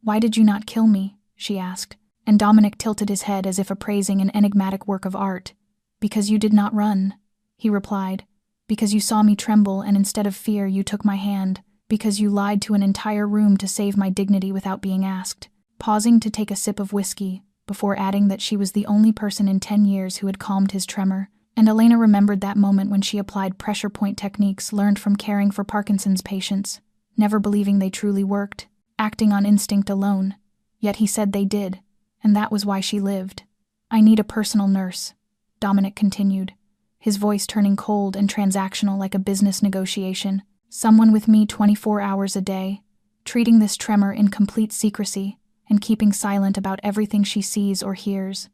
A: "Why did you not kill me?" she asked, and Dominic tilted his head as if appraising an enigmatic work of art. "Because you did not run," he replied. "Because you saw me tremble and instead of fear you took my hand. Because you lied to an entire room to save my dignity without being asked," pausing to take a sip of whiskey, before adding that she was the only person in 10 years who had calmed his tremor, and Elena remembered that moment when she applied pressure point techniques learned from caring for Parkinson's patients, never believing they truly worked, acting on instinct alone. Yet he said they did, and that was why she lived. "I need a personal nurse," Dominic continued, his voice turning cold and transactional like a business negotiation. "Someone with me 24 hours a day, treating this tremor in complete secrecy and keeping silent about everything she sees or hears.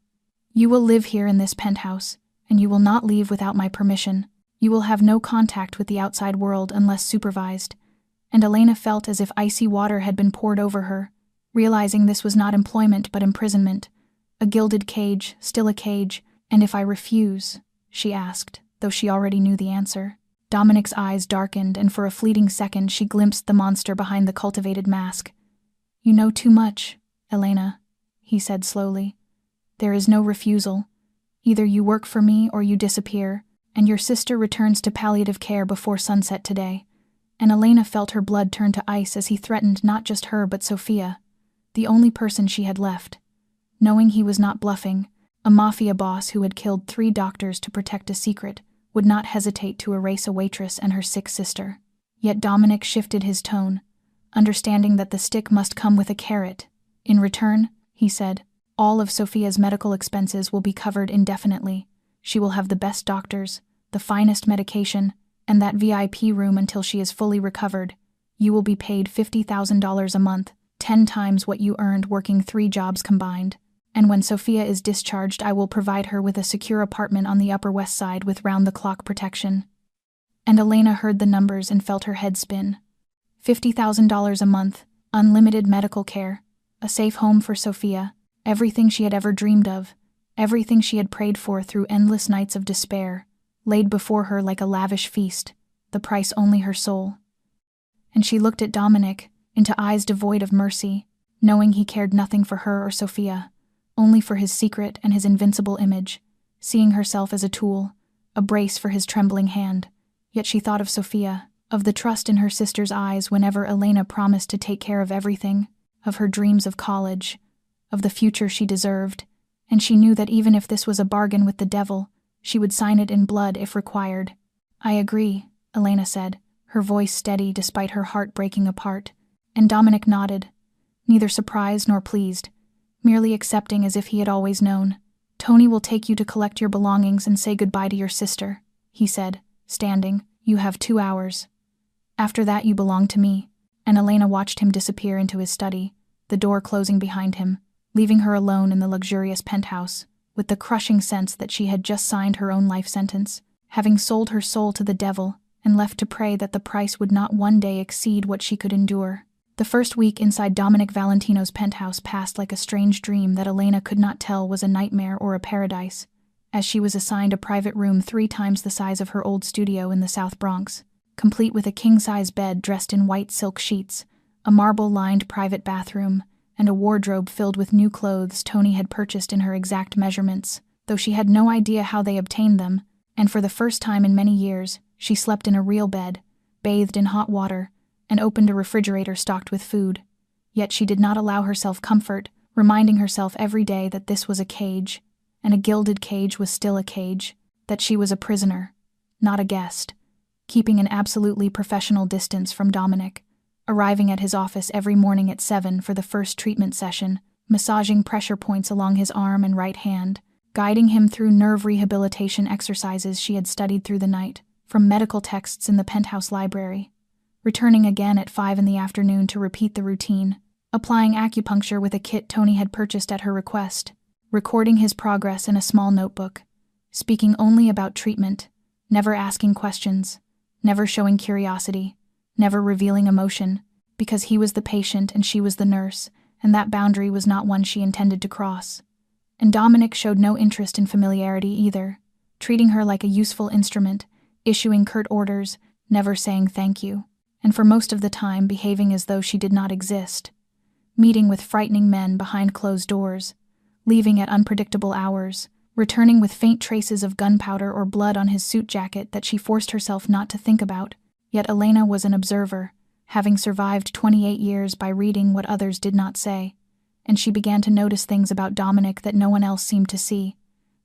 A: You will live here in this penthouse, and you will not leave without my permission. You will have no contact with the outside world unless supervised." And Elena felt as if icy water had been poured over her, realizing this was not employment but imprisonment. A gilded cage, still a cage, and if I refuse, she asked, though she already knew the answer. Dominic's eyes darkened, and for a fleeting second she glimpsed the monster behind the cultivated mask. "You know too much, Elena," he said slowly. "There is no refusal. Either you work for me or you disappear, and your sister returns to palliative care before sunset today." And Elena felt her blood turn to ice as he threatened not just her but Sophia, the only person she had left. Knowing he was not bluffing, a Mafia boss who had killed 3 doctors to protect a secret would not hesitate to erase a waitress and her sick sister. Yet Dominic shifted his tone, understanding that the stick must come with a carrot. "In return," he said, "all of Sophia's medical expenses will be covered indefinitely. She will have the best doctors, the finest medication, and that VIP room until she is fully recovered. You will be paid $50,000 a month, 10 times what you earned working 3 jobs combined. And when Sophia is discharged, I will provide her with a secure apartment on the Upper West Side with round-the-clock protection." And Elena heard the numbers and felt her head spin. $50,000 a month, unlimited medical care, a safe home for Sophia, everything she had ever dreamed of, everything she had prayed for through endless nights of despair, laid before her like a lavish feast, the price only her soul. And she looked at Dominic, into eyes devoid of mercy, knowing he cared nothing for her or Sophia, only for his secret and his invincible image. seeing herself as a tool, a brace for his trembling hand. Yet she thought of Sophia, of the trust in her sister's eyes whenever Elena promised to take care of everything, of her dreams of college, of the future she deserved, and she knew that even if this was a bargain with the devil, she would sign it in blood if required. "I agree," Elena said, her voice steady despite her heart breaking apart, and Dominic nodded, neither surprised nor pleased, merely accepting as if he had always known. "Tony will take you to collect your belongings and say goodbye to your sister," he said, standing. "You have 2 hours. After that you belong to me," and Elena watched him disappear into his study, the door closing behind him, leaving her alone in the luxurious penthouse, with the crushing sense that she had just signed her own life sentence, having sold her soul to the devil and left to pray that the price would not one day exceed what she could endure. The first week inside Dominic Valentino's penthouse passed like a strange dream that Elena could not tell was a nightmare or a paradise, as she was assigned a private room 3 times the size of her old studio in the South Bronx, complete with a king-size bed dressed in white silk sheets, a marble-lined private bathroom, and a wardrobe filled with new clothes Tony had purchased in her exact measurements, though she had no idea how they obtained them, and for the first time in many years, she slept in a real bed, bathed in hot water, and opened a refrigerator stocked with food. Yet she did not allow herself comfort, reminding herself every day that this was a cage, and a gilded cage was still a cage, that she was a prisoner, not a guest, keeping an absolutely professional distance from Dominic, arriving at his office every morning at 7 for the first treatment session, massaging pressure points along his arm and right hand, guiding him through nerve rehabilitation exercises she had studied through the night, from medical texts in the penthouse library, returning again at 5 in the afternoon to repeat the routine, applying acupuncture with a kit Tony had purchased at her request, recording his progress in a small notebook, speaking only about treatment, never asking questions, never showing curiosity, never revealing emotion, because he was the patient and she was the nurse, and that boundary was not one she intended to cross. And Dominic showed no interest in familiarity either, treating her like a useful instrument, issuing curt orders, never saying thank you, and for most of the time behaving as though she did not exist, meeting with frightening men behind closed doors, leaving at unpredictable hours, returning with faint traces of gunpowder or blood on his suit jacket that she forced herself not to think about. Yet Elena was an observer, having survived 28 years by reading what others did not say, and she began to notice things about Dominic that no one else seemed to see,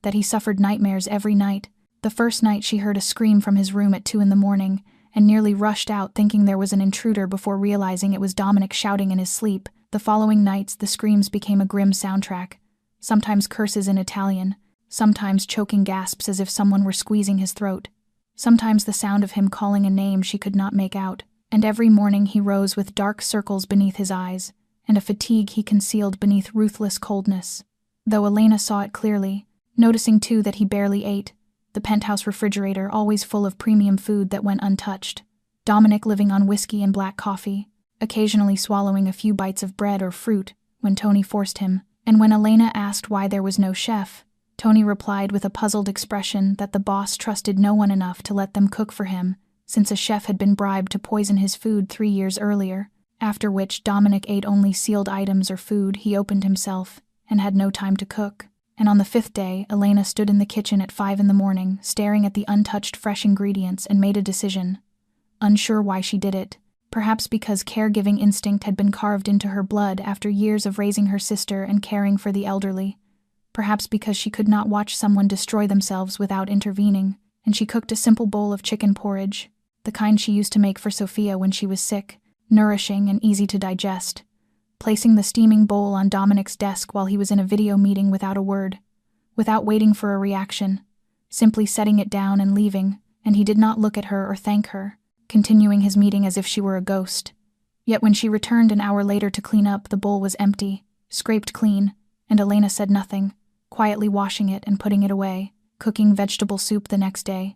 A: that he suffered nightmares every night. The first night she heard a scream from his room at 2 in the morning, and nearly rushed out thinking there was an intruder before realizing it was Dominic shouting in his sleep. The following nights the screams became a grim soundtrack, sometimes curses in Italian, sometimes choking gasps as if someone were squeezing his throat, sometimes the sound of him calling a name she could not make out, and every morning he rose with dark circles beneath his eyes, and a fatigue he concealed beneath ruthless coldness. Though Elena saw it clearly, noticing too that he barely ate, the penthouse refrigerator always full of premium food that went untouched, Dominic living on whiskey and black coffee, occasionally swallowing a few bites of bread or fruit when Tony forced him, and when Elena asked why there was no chef, Tony replied with a puzzled expression that the boss trusted no one enough to let them cook for him, since a chef had been bribed to poison his food 3 years earlier, after which Dominic ate only sealed items or food he opened himself, and had no time to cook. And on the 5th day, Elena stood in the kitchen at 5 in the morning, staring at the untouched fresh ingredients, and made a decision. Unsure why she did it, perhaps because caregiving instinct had been carved into her blood after years of raising her sister and caring for the elderly. Perhaps because she could not watch someone destroy themselves without intervening, and she cooked a simple bowl of chicken porridge, the kind she used to make for Sophia when she was sick, nourishing and easy to digest, placing the steaming bowl on Dominic's desk while he was in a video meeting without a word, without waiting for a reaction, simply setting it down and leaving, and he did not look at her or thank her, continuing his meeting as if she were a ghost. Yet when she returned an hour later to clean up, the bowl was empty, scraped clean, and Elena said nothing, quietly washing it and putting it away, cooking vegetable soup the next day,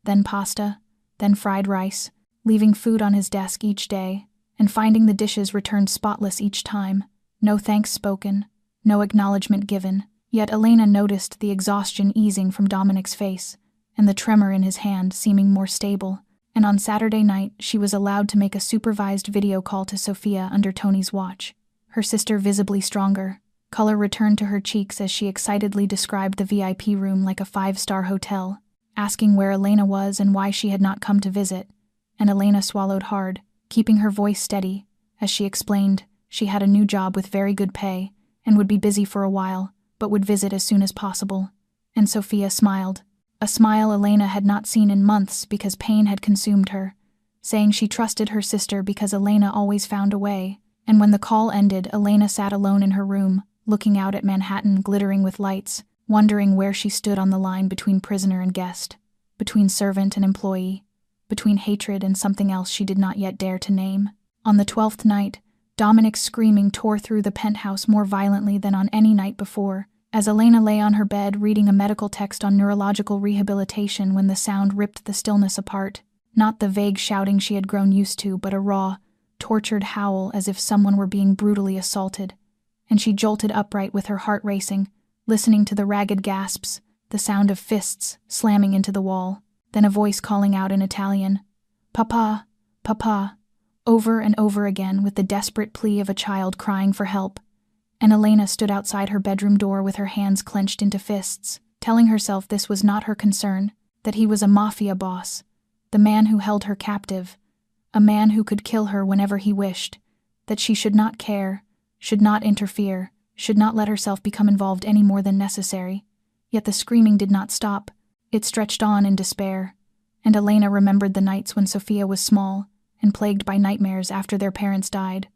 A: then pasta, then fried rice, leaving food on his desk each day, and finding the dishes returned spotless each time, no thanks spoken, no acknowledgement given. Yet Elena noticed the exhaustion easing from Dominic's face, and the tremor in his hand seeming more stable, and on Saturday night she was allowed to make a supervised video call to Sophia under Tony's watch, her sister visibly stronger, Color returned to her cheeks as she excitedly described the VIP room like a 5-star hotel, asking where Elena was and why she had not come to visit, and Elena swallowed hard, keeping her voice steady, as she explained she had a new job with very good pay and would be busy for a while, but would visit as soon as possible. And Sophia smiled, a smile Elena had not seen in months because pain had consumed her, saying she trusted her sister because Elena always found a way. And when the call ended, Elena sat alone in her room, looking out at Manhattan glittering with lights, wondering where she stood on the line between prisoner and guest, between servant and employee, between hatred and something else she did not yet dare to name. On the 12th night, Dominic's screaming tore through the penthouse more violently than on any night before, as Elena lay on her bed reading a medical text on neurological rehabilitation when the sound ripped the stillness apart. Not the vague shouting she had grown used to, but a raw, tortured howl as if someone were being brutally assaulted. And she jolted upright with her heart racing, listening to the ragged gasps, the sound of fists slamming into the wall, then a voice calling out in Italian, "Papa, Papa," over and over again with the desperate plea of a child crying for help. And Elena stood outside her bedroom door with her hands clenched into fists, telling herself this was not her concern, that he was a mafia boss, the man who held her captive, a man who could kill her whenever he wished, that she should not care, should not interfere, should not let herself become involved any more than necessary. Yet the screaming did not stop. It stretched on in despair, and Elena remembered the nights when Sophia was small and plagued by nightmares after their parents died,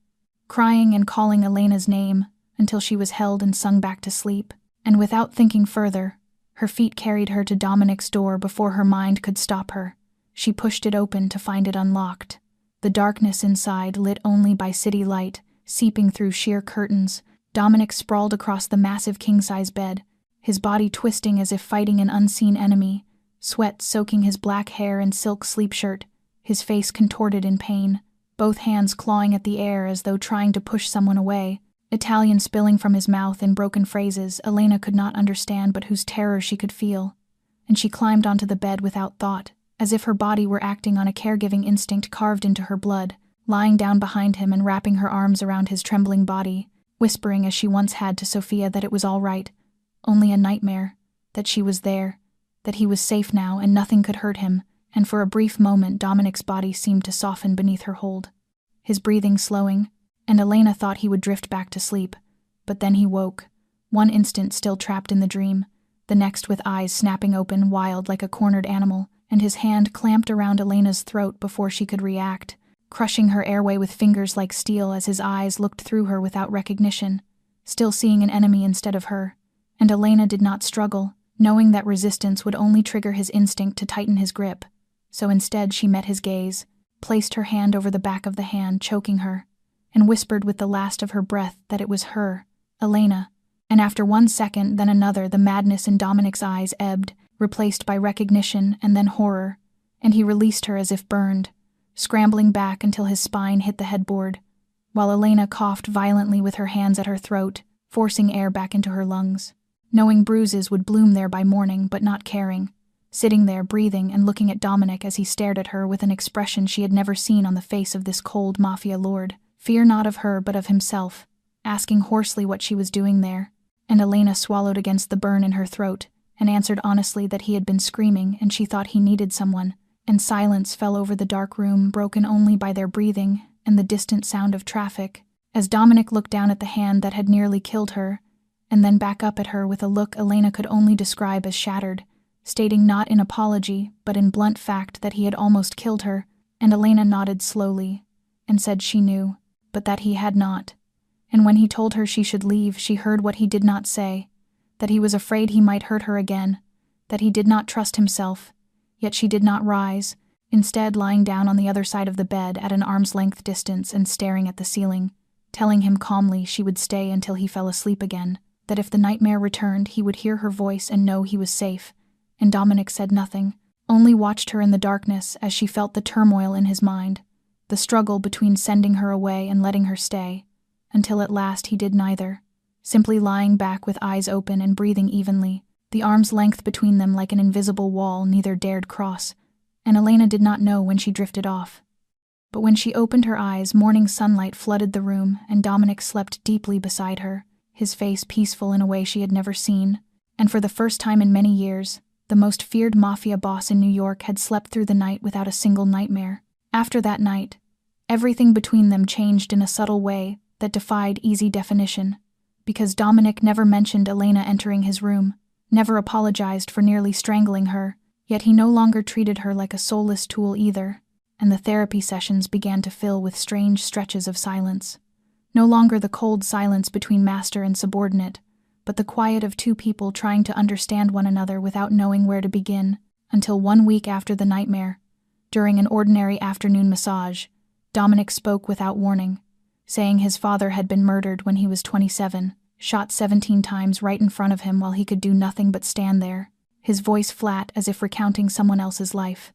A: crying and calling Elena's name until she was held and sung back to sleep. And without thinking further, her feet carried her to Dominic's door before her mind could stop her. She pushed it open to find it unlocked. The darkness inside, lit only by city light, seeping through sheer curtains, Dominic sprawled across the massive king-size bed, his body twisting as if fighting an unseen enemy, sweat soaking his black hair and silk sleep shirt, his face contorted in pain, both hands clawing at the air as though trying to push someone away, Italian spilling from his mouth in broken phrases Elena could not understand but whose terror she could feel. And she climbed onto the bed without thought, as if her body were acting on a caregiving instinct carved into her blood, lying down behind him and wrapping her arms around his trembling body, whispering as she once had to Sophia that it was all right, only a nightmare, that she was there, that he was safe now and nothing could hurt him. And for a brief moment Dominic's body seemed to soften beneath her hold, his breathing slowing, and Elena thought he would drift back to sleep. But then he woke, one instant still trapped in the dream, the next with eyes snapping open, wild like a cornered animal, and his hand clamped around Elena's throat before she could react, crushing her airway with fingers like steel as his eyes looked through her without recognition, still seeing an enemy instead of her. And Elena did not struggle, knowing that resistance would only trigger his instinct to tighten his grip. So instead she met his gaze, placed her hand over the back of the hand, choking her, and whispered with the last of her breath that it was her, Elena. And after 1 second, then another, the madness in Dominic's eyes ebbed, replaced by recognition and then horror, and he released her as if burned, scrambling back until his spine hit the headboard, while Elena coughed violently with her hands at her throat, forcing air back into her lungs, knowing bruises would bloom there by morning but not caring. Sitting there, breathing and looking at Dominic as he stared at her with an expression she had never seen on the face of this cold mafia lord, fear not of her but of himself, asking hoarsely what she was doing there. And Elena swallowed against the burn in her throat, and answered honestly that he had been screaming and she thought he needed someone, and silence fell over the dark room, broken only by their breathing and the distant sound of traffic, as Dominic looked down at the hand that had nearly killed her, and then back up at her with a look Elena could only describe as shattered, stating not in apology, but in blunt fact that he had almost killed her, and Elena nodded slowly, and said she knew, but that he had not. And when he told her she should leave, she heard what he did not say, that he was afraid he might hurt her again, that he did not trust himself, yet she did not rise, instead lying down on the other side of the bed at an arm's-length distance and staring at the ceiling, telling him calmly she would stay until he fell asleep again, that if the nightmare returned he would hear her voice and know he was safe. And Dominic said nothing, only watched her in the darkness as she felt the turmoil in his mind, the struggle between sending her away and letting her stay, until at last he did neither, simply lying back with eyes open and breathing evenly, the arm's length between them like an invisible wall neither dared cross, and Elena did not know when she drifted off. But when she opened her eyes, morning sunlight flooded the room, and Dominic slept deeply beside her, his face peaceful in a way she had never seen, and for the first time in many years, the most feared mafia boss in New York had slept through the night without a single nightmare. After that night, everything between them changed in a subtle way that defied easy definition, because Dominic never mentioned Elena entering his room, never apologized for nearly strangling her, yet he no longer treated her like a soulless tool either, and the therapy sessions began to fill with strange stretches of silence. No longer the cold silence between master and subordinate, but the quiet of two people trying to understand one another without knowing where to begin, until 1 week after the nightmare, during an ordinary afternoon massage, Dominic spoke without warning, saying his father had been murdered when he was 27, shot 17 times right in front of him while he could do nothing but stand there, his voice flat as if recounting someone else's life.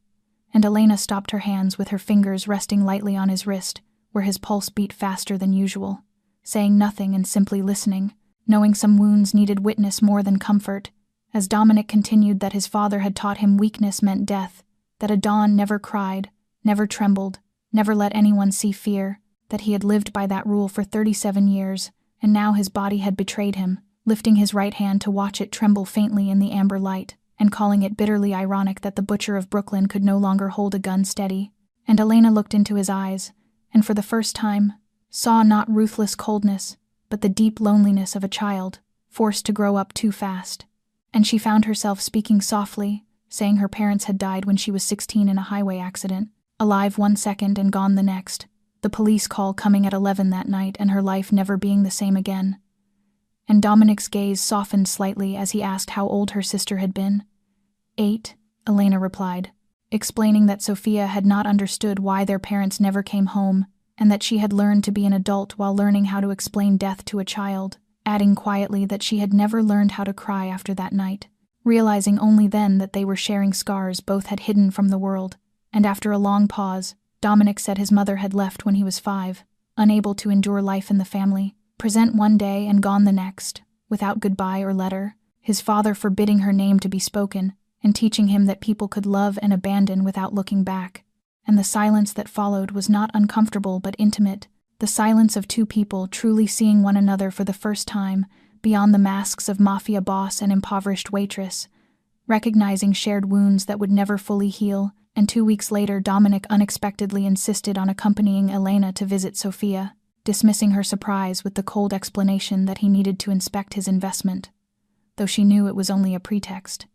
A: And Elena stopped her hands with her fingers resting lightly on his wrist, where his pulse beat faster than usual, saying nothing and simply listening, knowing some wounds needed witness more than comfort, as Dominic continued that his father had taught him weakness meant death, that a Don never cried, never trembled, never let anyone see fear, that he had lived by that rule for 37 years, and now his body had betrayed him, lifting his right hand to watch it tremble faintly in the amber light, and calling it bitterly ironic that the butcher of Brooklyn could no longer hold a gun steady. And Elena looked into his eyes, and for the first time, saw not ruthless coldness, but the deep loneliness of a child, forced to grow up too fast. And she found herself speaking softly, saying her parents had died when she was 16 in a highway accident, alive 1 second and gone the next, the police call coming at 11 that night and her life never being the same again. And Dominic's gaze softened slightly as he asked how old her sister had been. 8, Elena replied, explaining that Sophia had not understood why their parents never came home, and that she had learned to be an adult while learning how to explain death to a child, adding quietly that she had never learned how to cry after that night, realizing only then that they were sharing scars both had hidden from the world. And after a long pause, Dominic said his mother had left when he was 5, unable to endure life in the family, present one day and gone the next, without goodbye or letter, his father forbidding her name to be spoken, and teaching him that people could love and abandon without looking back. And the silence that followed was not uncomfortable but intimate, the silence of two people truly seeing one another for the first time, beyond the masks of mafia boss and impoverished waitress, recognizing shared wounds that would never fully heal. And 2 weeks later, Dominic unexpectedly insisted on accompanying Elena to visit Sophia, dismissing her surprise with the cold explanation that he needed to inspect his investment, though she knew it was only a pretext.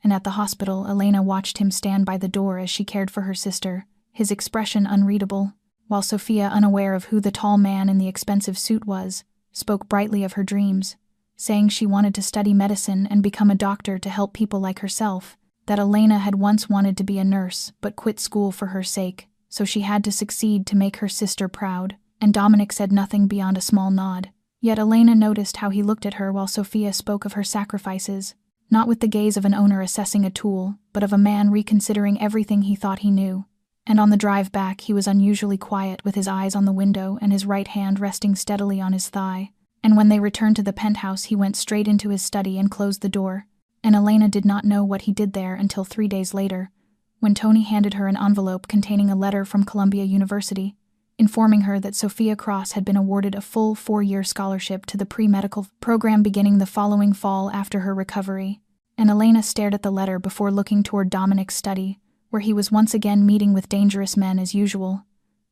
A: And at the hospital, Elena watched him stand by the door as she cared for her sister, his expression unreadable, while Sophia, unaware of who the tall man in the expensive suit was, spoke brightly of her dreams, saying she wanted to study medicine and become a doctor to help people like herself, that Elena had once wanted to be a nurse but quit school for her sake, so she had to succeed to make her sister proud, and Dominic said nothing beyond a small nod. Yet Elena noticed how he looked at her while Sophia spoke of her sacrifices, not with the gaze of an owner assessing a tool, but of a man reconsidering everything he thought he knew. And on the drive back, he was unusually quiet with his eyes on the window and his right hand resting steadily on his thigh. And when they returned to the penthouse, he went straight into his study and closed the door. And Elena did not know what he did there until 3 days later, when Tony handed her an envelope containing a letter from Columbia University, informing her that Sophia Cross had been awarded a full 4-year scholarship to the pre-medical program beginning the following fall after her recovery. And Elena stared at the letter before looking toward Dominic's study, where he was once again meeting with dangerous men as usual,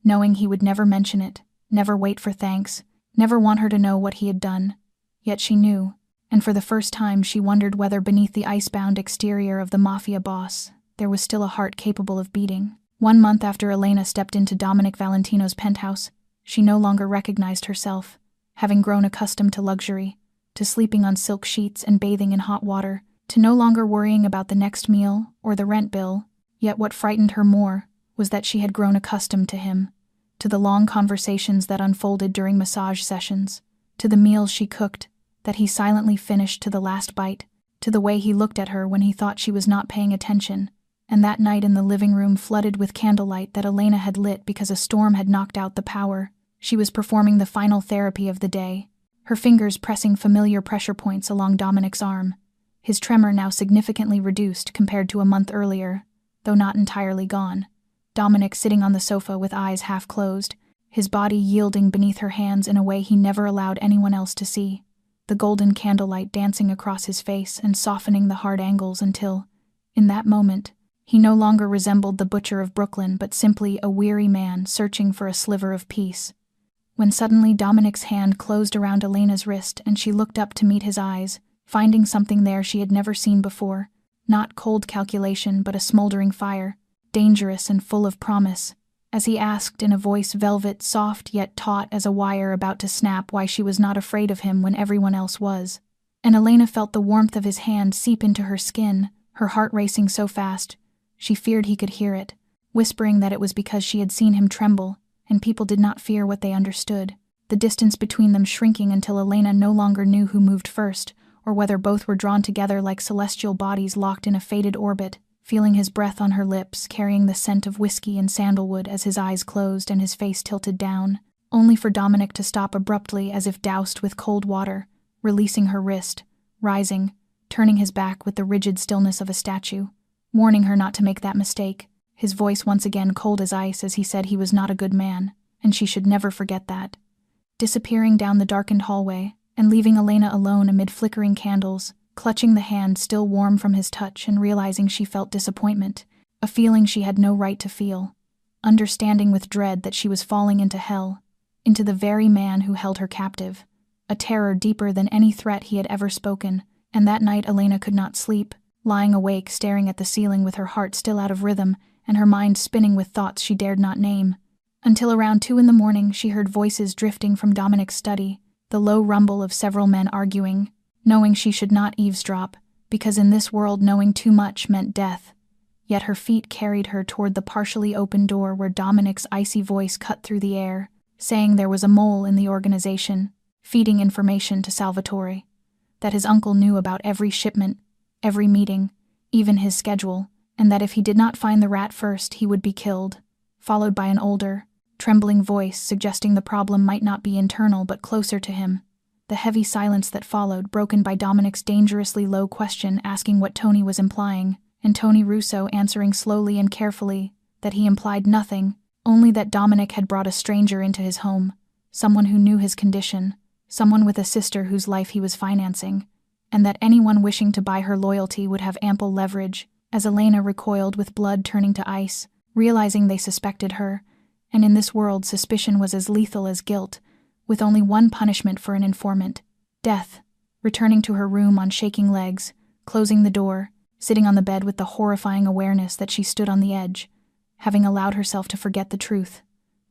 A: knowing he would never mention it, never wait for thanks, never want her to know what he had done. Yet she knew, and for the first time she wondered whether beneath the icebound exterior of the mafia boss there was still a heart capable of beating. 1 month after Elena stepped into Dominic Valentino's penthouse, she no longer recognized herself, having grown accustomed to luxury, to sleeping on silk sheets and bathing in hot water, to no longer worrying about the next meal or the rent bill. Yet what frightened her more was that she had grown accustomed to him, to the long conversations that unfolded during massage sessions, to the meals she cooked that he silently finished to the last bite, to the way he looked at her when he thought she was not paying attention, and that night in the living room flooded with candlelight that Elena had lit because a storm had knocked out the power. She was performing the final therapy of the day, her fingers pressing familiar pressure points along Dominic's arm, his tremor now significantly reduced compared to a month earlier, though not entirely gone. Dominic sitting on the sofa with eyes half closed, his body yielding beneath her hands in a way he never allowed anyone else to see. the golden candlelight dancing across his face and softening the hard angles until, in that moment, he no longer resembled the butcher of Brooklyn but simply a weary man searching for a sliver of peace. When suddenly Dominic's hand closed around Elena's wrist and she looked up to meet his eyes, finding something there she had never seen before, not cold calculation but a smoldering fire, dangerous and full of promise, as he asked in a voice velvet, soft yet taut as a wire about to snap, why she was not afraid of him when everyone else was. And Elena felt the warmth of his hand seep into her skin, her heart racing so fast, she feared he could hear it, whispering that it was because she had seen him tremble, and people did not fear what they understood, the distance between them shrinking until Elena no longer knew who moved first, or whether both were drawn together like celestial bodies locked in a fated orbit, feeling his breath on her lips, carrying the scent of whiskey and sandalwood as his eyes closed and his face tilted down, only for Dominic to stop abruptly as if doused with cold water, releasing her wrist, rising, turning his back with the rigid stillness of a statue, warning her not to make that mistake, his voice once again cold as ice as he said he was not a good man, and she should never forget that. Disappearing down the darkened hallway, and leaving Elena alone amid flickering candles, clutching the hand still warm from his touch and realizing she felt disappointment, a feeling she had no right to feel, understanding with dread that she was falling into hell, into the very man who held her captive, a terror deeper than any threat he had ever spoken, and that night Elena could not sleep, lying awake staring at the ceiling with her heart still out of rhythm and her mind spinning with thoughts she dared not name, until around 2 a.m. she heard voices drifting from Dominic's study, the low rumble of several men arguing, knowing she should not eavesdrop, because in this world knowing too much meant death. Yet her feet carried her toward the partially open door where Dominic's icy voice cut through the air, saying there was a mole in the organization, feeding information to Salvatore, that his uncle knew about every shipment, every meeting, even his schedule, and that if he did not find the rat first he would be killed, followed by an older, trembling voice suggesting the problem might not be internal but closer to him. The heavy silence that followed, broken by Dominic's dangerously low question asking what Tony was implying, and Tony Russo answering slowly and carefully that he implied nothing, only that Dominic had brought a stranger into his home, someone who knew his condition, someone with a sister whose life he was financing, and that anyone wishing to buy her loyalty would have ample leverage, as Elena recoiled with blood turning to ice, realizing they suspected her, and in this world suspicion was as lethal as guilt, with only one punishment for an informant, death. Returning to her room on shaking legs, closing the door, sitting on the bed with the horrifying awareness that she stood on the edge, having allowed herself to forget the truth,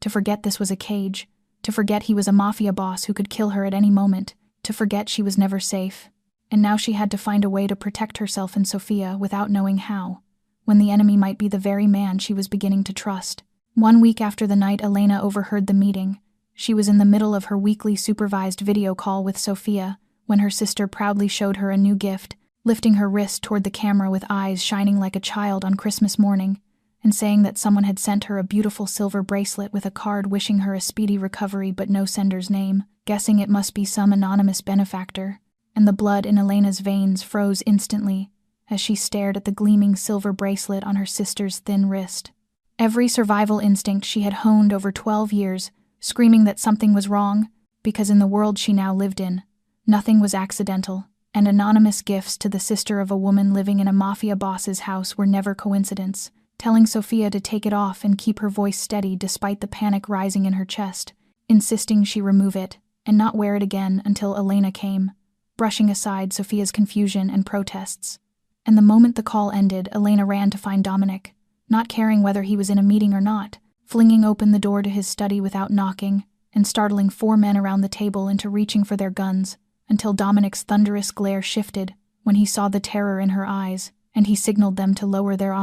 A: to forget this was a cage, to forget he was a mafia boss who could kill her at any moment, to forget she was never safe. And now she had to find a way to protect herself and Sophia without knowing how, when the enemy might be the very man she was beginning to trust. 1 week after the night Elena overheard the meeting, she was in the middle of her weekly supervised video call with Sophia when her sister proudly showed her a new gift, lifting her wrist toward the camera with eyes shining like a child on Christmas morning, and saying that someone had sent her a beautiful silver bracelet with a card wishing her a speedy recovery but no sender's name, guessing it must be some anonymous benefactor, and the blood in Elena's veins froze instantly as she stared at the gleaming silver bracelet on her sister's thin wrist. Every survival instinct she had honed over 12 years, screaming that something was wrong, because in the world she now lived in, nothing was accidental, and anonymous gifts to the sister of a woman living in a mafia boss's house were never coincidence, telling Sophia to take it off and keep her voice steady despite the panic rising in her chest, insisting she remove it, and not wear it again until Elena came, brushing aside Sophia's confusion and protests. And the moment the call ended, Elena ran to find Dominic, not caring whether he was in a meeting or not, flinging open the door to his study without knocking, and startling 4 men around the table into reaching for their guns, until Dominic's thunderous glare shifted when he saw the terror in her eyes, and he signaled them to lower their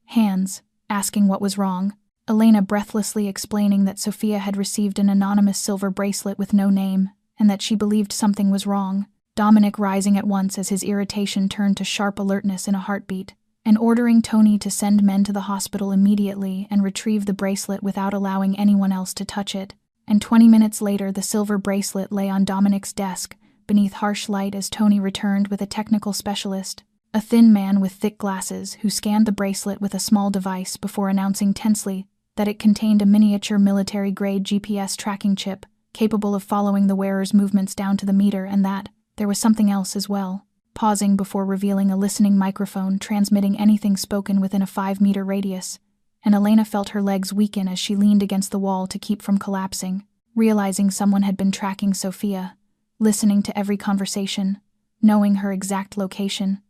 A: hands, asking what was wrong. Elena breathlessly explaining that Sophia had received an anonymous silver bracelet with no name, and that she believed something was wrong. Dominic rising at once as his irritation turned to sharp alertness in a heartbeat, and ordering Tony to send men to the hospital immediately and retrieve the bracelet without allowing anyone else to touch it. And 20 minutes later the silver bracelet lay on Dominic's desk, beneath harsh light as Tony returned with a technical specialist, a thin man with thick glasses who scanned the bracelet with a small device before announcing tensely that it contained a miniature military-grade GPS tracking chip, capable of following the wearer's movements down to the meter, and that, there was something else as well. Pausing before revealing a listening microphone transmitting anything spoken within a 5-meter radius, and Elena felt her legs weaken as she leaned against the wall to keep from collapsing, realizing someone had been tracking Sophia, listening to every conversation, knowing her exact location,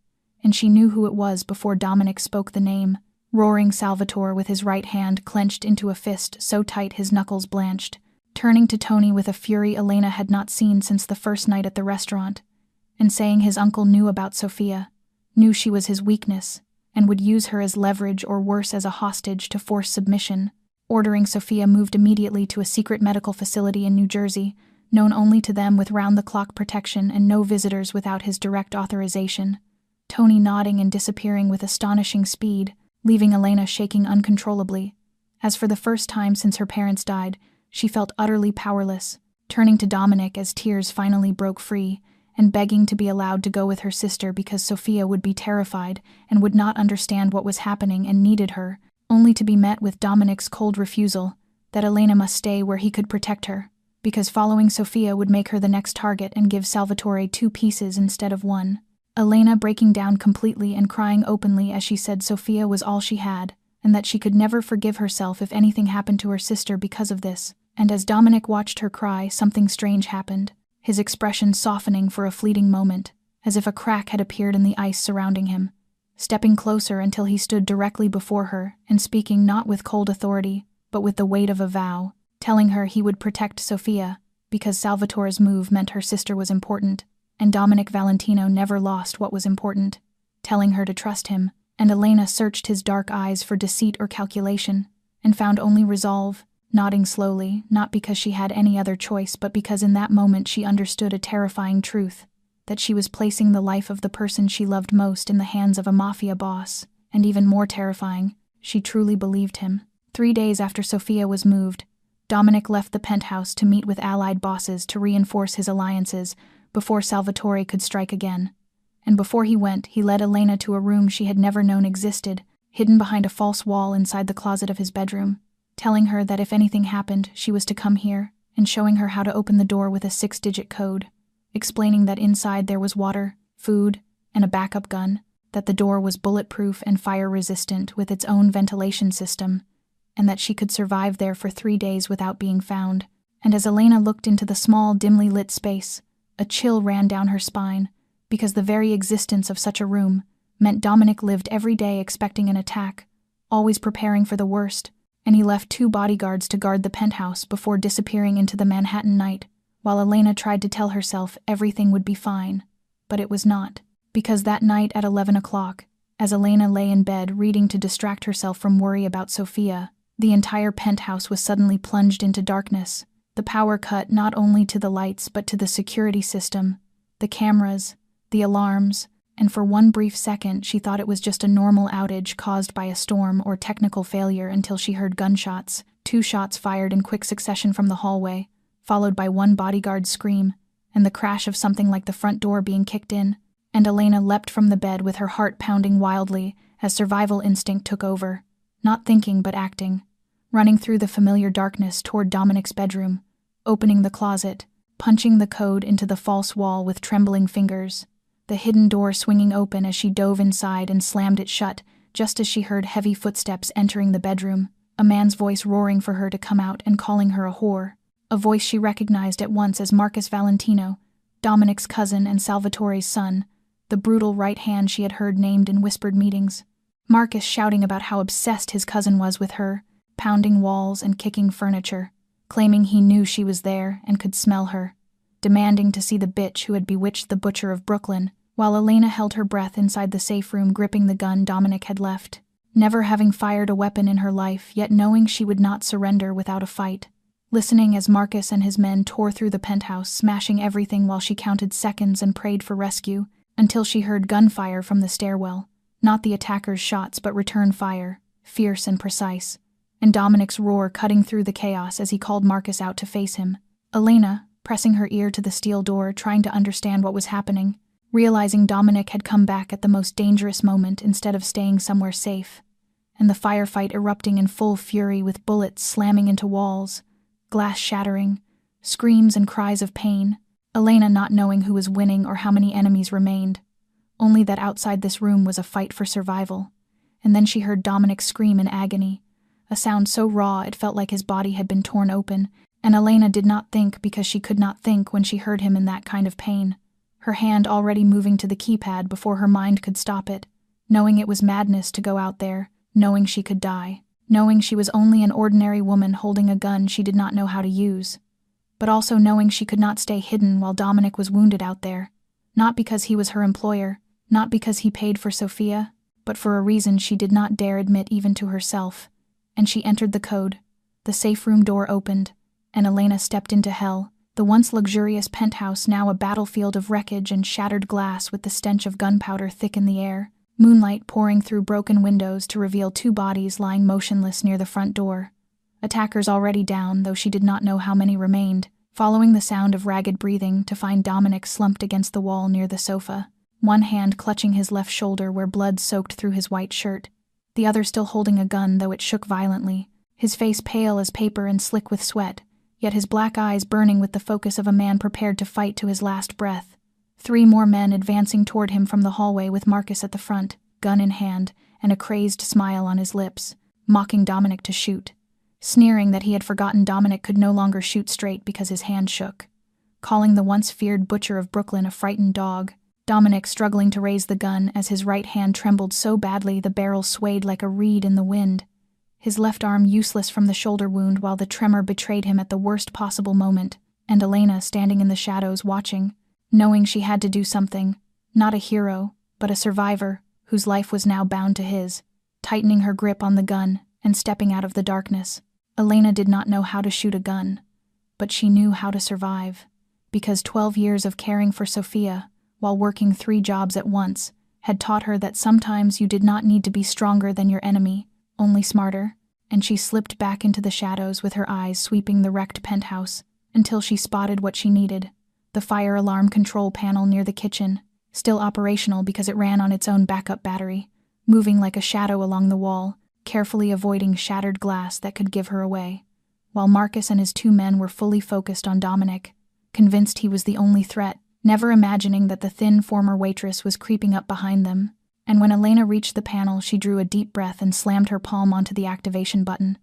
A: and she knew who it was before Dominic spoke the name, roaring Salvatore with his right hand clenched into a fist so tight his knuckles blanched, turning to Tony with a fury Elena had not seen since the first night at the restaurant, and saying his uncle knew about Sophia, knew she was his weakness, and would use her as leverage or worse as a hostage to force submission, ordering Sophia moved immediately to a secret medical facility in New Jersey, known only to them with round-the-clock protection and no visitors without his direct authorization. Tony nodding and disappearing with astonishing speed, leaving Elena shaking uncontrollably. As for the first time since her parents died, she felt utterly powerless, turning to Dominic as tears finally broke free, and begging to be allowed to go with her sister because Sophia would be terrified and would not understand what was happening and needed her, only to be met with Dominic's cold refusal, that Elena must stay where he could protect her, because following Sophia would make her the next target and give Salvatore 2 pieces instead of 1. Elena breaking down completely and crying openly as she said Sophia was all she had, and that she could never forgive herself if anything happened to her sister because of this, and as Dominic watched her cry, something strange happened, his expression softening for a fleeting moment, as if a crack had appeared in the ice surrounding him, stepping closer until he stood directly before her and speaking not with cold authority, but with the weight of a vow, telling her he would protect Sophia, because Salvatore's move meant her sister was important, and Dominic Valentino never lost what was important, telling her to trust him, and Elena searched his dark eyes for deceit or calculation, and found only resolve, nodding slowly, not because she had any other choice but because in that moment she understood a terrifying truth, that she was placing the life of the person she loved most in the hands of a mafia boss, and even more terrifying, she truly believed him. 3 days after Sophia was moved, Dominic left the penthouse to meet with allied bosses to reinforce his alliances before Salvatore could strike again. And before he went, he led Elena to a room she had never known existed, hidden behind a false wall inside the closet of his bedroom, telling her that if anything happened, she was to come here, and showing her how to open the door with a 6-digit code, explaining that inside there was water, food, and a backup gun, that the door was bulletproof and fire-resistant with its own ventilation system, and that she could survive there for 3 days without being found. And as Elena looked into the small, dimly lit space, a chill ran down her spine, because the very existence of such a room meant Dominic lived every day expecting an attack, always preparing for the worst, and he left 2 bodyguards to guard the penthouse before disappearing into the Manhattan night, while Elena tried to tell herself everything would be fine. But it was not, because that night at 11 o'clock, as Elena lay in bed reading to distract herself from worry about Sophia, the entire penthouse was suddenly plunged into darkness, the power cut not only to the lights but to the security system, the cameras, the alarms, and for one brief second she thought it was just a normal outage caused by a storm or technical failure until she heard gunshots, 2 shots fired in quick succession from the hallway, followed by 1 bodyguard's scream, and the crash of something like the front door being kicked in, and Elena leapt from the bed with her heart pounding wildly as survival instinct took over, not thinking but acting, running through the familiar darkness toward Dominic's bedroom, opening the closet, punching the code into the false wall with trembling fingers, the hidden door swinging open as she dove inside and slammed it shut, just as she heard heavy footsteps entering the bedroom, a man's voice roaring for her to come out and calling her a whore, a voice she recognized at once as Marcus Valentino, Dominic's cousin and Salvatore's son, the brutal right hand she had heard named in whispered meetings. Marcus shouting about how obsessed his cousin was with her, pounding walls and kicking furniture, claiming he knew she was there and could smell her, demanding to see the bitch who had bewitched the butcher of Brooklyn, while Elena held her breath inside the safe room gripping the gun Dominic had left, never having fired a weapon in her life, yet knowing she would not surrender without a fight, listening as Marcus and his men tore through the penthouse, smashing everything while she counted seconds and prayed for rescue, until she heard gunfire from the stairwell, not the attacker's shots but return fire, fierce and precise, and Dominic's roar cutting through the chaos as he called Marcus out to face him. Elena, pressing her ear to the steel door, trying to understand what was happening, realizing Dominic had come back at the most dangerous moment instead of staying somewhere safe, and the firefight erupting in full fury with bullets slamming into walls, glass shattering, screams and cries of pain, Elena not knowing who was winning or how many enemies remained, only that outside this room was a fight for survival. And then she heard Dominic scream in agony, a sound so raw it felt like his body had been torn open, and Elena did not think because she could not think when she heard him in that kind of pain, her hand already moving to the keypad before her mind could stop it, knowing it was madness to go out there, knowing she could die, knowing she was only an ordinary woman holding a gun she did not know how to use, but also knowing she could not stay hidden while Dominic was wounded out there, not because he was her employer, not because he paid for Sophia, but for a reason she did not dare admit even to herself. And she entered the code. The safe room door opened, and Elena stepped into hell, the once luxurious penthouse now a battlefield of wreckage and shattered glass with the stench of gunpowder thick in the air, moonlight pouring through broken windows to reveal 2 bodies lying motionless near the front door. Attackers already down, though she did not know how many remained, following the sound of ragged breathing to find Dominic slumped against the wall near the sofa, one hand clutching his left shoulder where blood soaked through his white shirt, the other still holding a gun though it shook violently, his face pale as paper and slick with sweat, yet his black eyes burning with the focus of a man prepared to fight to his last breath. 3 more men advancing toward him from the hallway with Marcus at the front, gun in hand, and a crazed smile on his lips, mocking Dominic to shoot, sneering that he had forgotten Dominic could no longer shoot straight because his hand shook, calling the once feared butcher of Brooklyn a frightened dog, Dominic struggling to raise the gun as his right hand trembled so badly the barrel swayed like a reed in the wind, his left arm useless from the shoulder wound while the tremor betrayed him at the worst possible moment, and Elena standing in the shadows watching, knowing she had to do something, not a hero, but a survivor, whose life was now bound to his, tightening her grip on the gun and stepping out of the darkness. Elena did not know how to shoot a gun, but she knew how to survive, because 12 years of caring for Sophia, while working 3 jobs at once, had taught her that sometimes you did not need to be stronger than your enemy, only smarter, and she slipped back into the shadows with her eyes sweeping the wrecked penthouse, until she spotted what she needed, the fire alarm control panel near the kitchen, still operational because it ran on its own backup battery, moving like a shadow along the wall, carefully avoiding shattered glass that could give her away, while Marcus and his 2 men were fully focused on Dominic, convinced he was the only threat, never imagining that the thin former waitress was creeping up behind them. And when Elena reached the panel, she drew a deep breath and slammed her palm onto the activation button,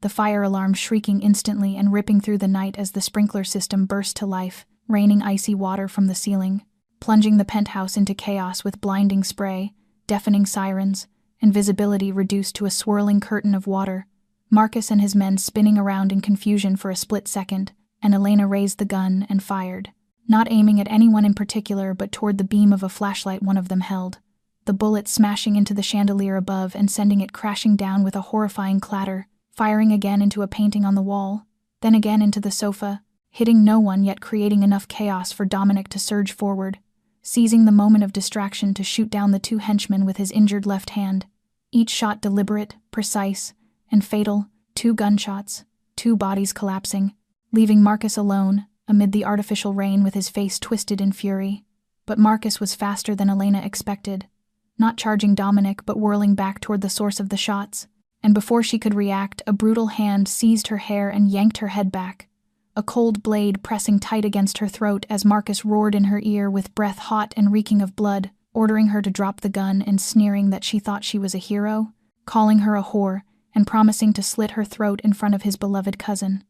A: the fire alarm shrieking instantly and ripping through the night as the sprinkler system burst to life, raining icy water from the ceiling, plunging the penthouse into chaos with blinding spray, deafening sirens, and visibility reduced to a swirling curtain of water. Marcus and his men spinning around in confusion for a split second, and Elena raised the gun and fired, not aiming at anyone in particular but toward the beam of a flashlight one of them held, the bullet smashing into the chandelier above and sending it crashing down with a horrifying clatter, firing again into a painting on the wall, then again into the sofa, hitting no one yet creating enough chaos for Dominic to surge forward, seizing the moment of distraction to shoot down the 2 henchmen with his injured left hand, each shot deliberate, precise, and fatal, 2 gunshots, 2 bodies collapsing, leaving Marcus alone, amid the artificial rain with his face twisted in fury. But Marcus was faster than Elena expected, not charging Dominic but whirling back toward the source of the shots, and before she could react, a brutal hand seized her hair and yanked her head back, a cold blade pressing tight against her throat as Marcus roared in her ear with breath hot and reeking of blood, ordering her to drop the gun and sneering that she thought she was a hero, calling her a whore, and promising to slit her throat in front of his beloved cousin.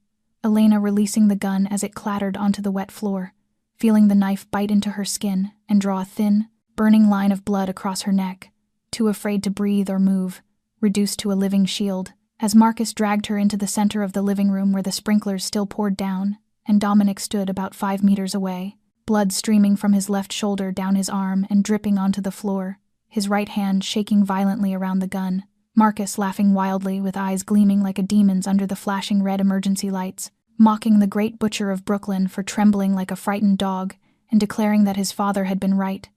A: Elena releasing the gun as it clattered onto the wet floor, feeling the knife bite into her skin and draw a thin, burning line of blood across her neck, too afraid to breathe or move, reduced to a living shield, as Marcus dragged her into the center of the living room where the sprinklers still poured down, and Dominic stood about 5 meters away, blood streaming from his left shoulder down his arm and dripping onto the floor, his right hand shaking violently around the gun, Marcus laughing wildly with eyes gleaming like a demon's under the flashing red emergency lights, mocking the great butcher of Brooklyn for trembling like a frightened dog and declaring that his father had been right,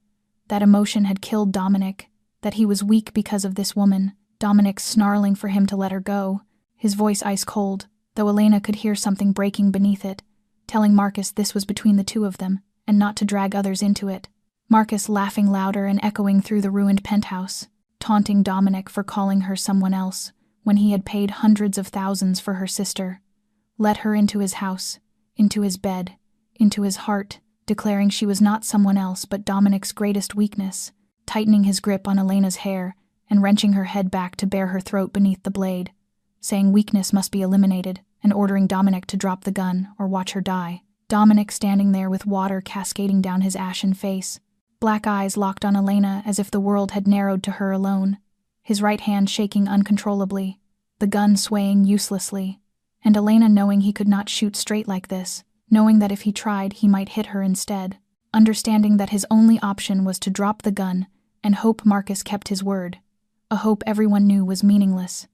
A: that emotion had killed Dominic, that he was weak because of this woman, Dominic snarling for him to let her go, his voice ice cold, though Elena could hear something breaking beneath it, telling Marcus this was between the 2 of them and not to drag others into it. Marcus laughing louder and echoing through the ruined penthouse, taunting Dominic for calling her someone else when he had paid hundreds of thousands for her sister. Let her into his house, into his bed, into his heart, declaring she was not someone else but Dominic's greatest weakness, tightening his grip on Elena's hair and wrenching her head back to bare her throat beneath the blade, saying weakness must be eliminated and ordering Dominic to drop the gun or watch her die. Dominic standing there with water cascading down his ashen face, black eyes locked on Elena as if the world had narrowed to her alone, his right hand shaking uncontrollably, the gun swaying uselessly, and Elena knowing he could not shoot straight like this, knowing that if he tried he might hit her instead, understanding that his only option was to drop the gun and hope Marcus kept his word, a hope everyone knew was meaningless.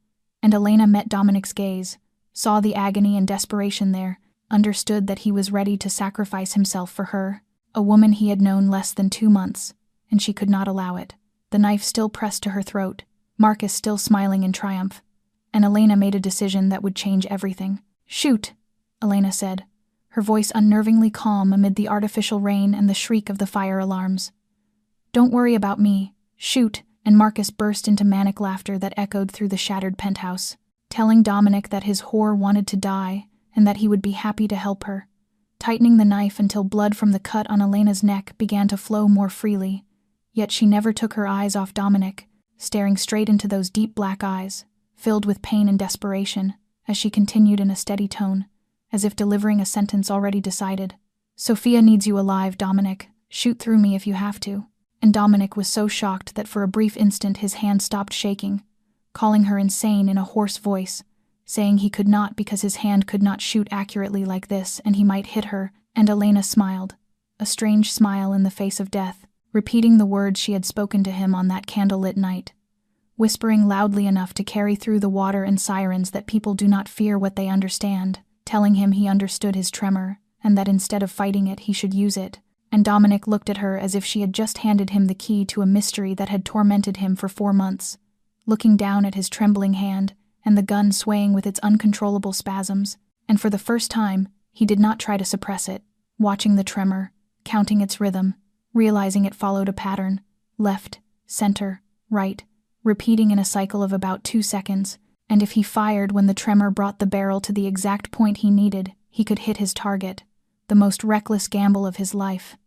A: And Elena met Dominic's gaze, saw the agony and desperation there, understood that he was ready to sacrifice himself for her, a woman he had known less than 2 months, and she could not allow it. The knife still pressed to her throat, Marcus still smiling in triumph, and Elena made a decision that would change everything. "Shoot," Elena said, her voice unnervingly calm amid the artificial rain and the shriek of the fire alarms. "Don't worry about me. Shoot," and Marcus burst into manic laughter that echoed through the shattered penthouse, telling Dominic that his whore wanted to die and that he would be happy to help her, tightening the knife until blood from the cut on Elena's neck began to flow more freely. Yet she never took her eyes off Dominic, staring straight into those deep black eyes, filled with pain and desperation, as she continued in a steady tone, as if delivering a sentence already decided. "Sophia needs you alive, Dominic. Shoot through me if you have to." And Dominic was so shocked that for a brief instant his hand stopped shaking, calling her insane in a hoarse voice, saying he could not because his hand could not shoot accurately like this and he might hit her, and Elena smiled, a strange smile in the face of death, repeating the words she had spoken to him on that candlelit night, whispering loudly enough to carry through the water and sirens that people do not fear what they understand, telling him he understood his tremor, and that instead of fighting it he should use it. And Dominic looked at her as if she had just handed him the key to a mystery that had tormented him for 4 months, looking down at his trembling hand and the gun swaying with its uncontrollable spasms, and for the first time, he did not try to suppress it, watching the tremor, counting its rhythm, realizing it followed a pattern, left, center, right, repeating in a cycle of about 2 seconds, and if he fired when the tremor brought the barrel to the exact point he needed, he could hit his target, the most reckless gamble of his life.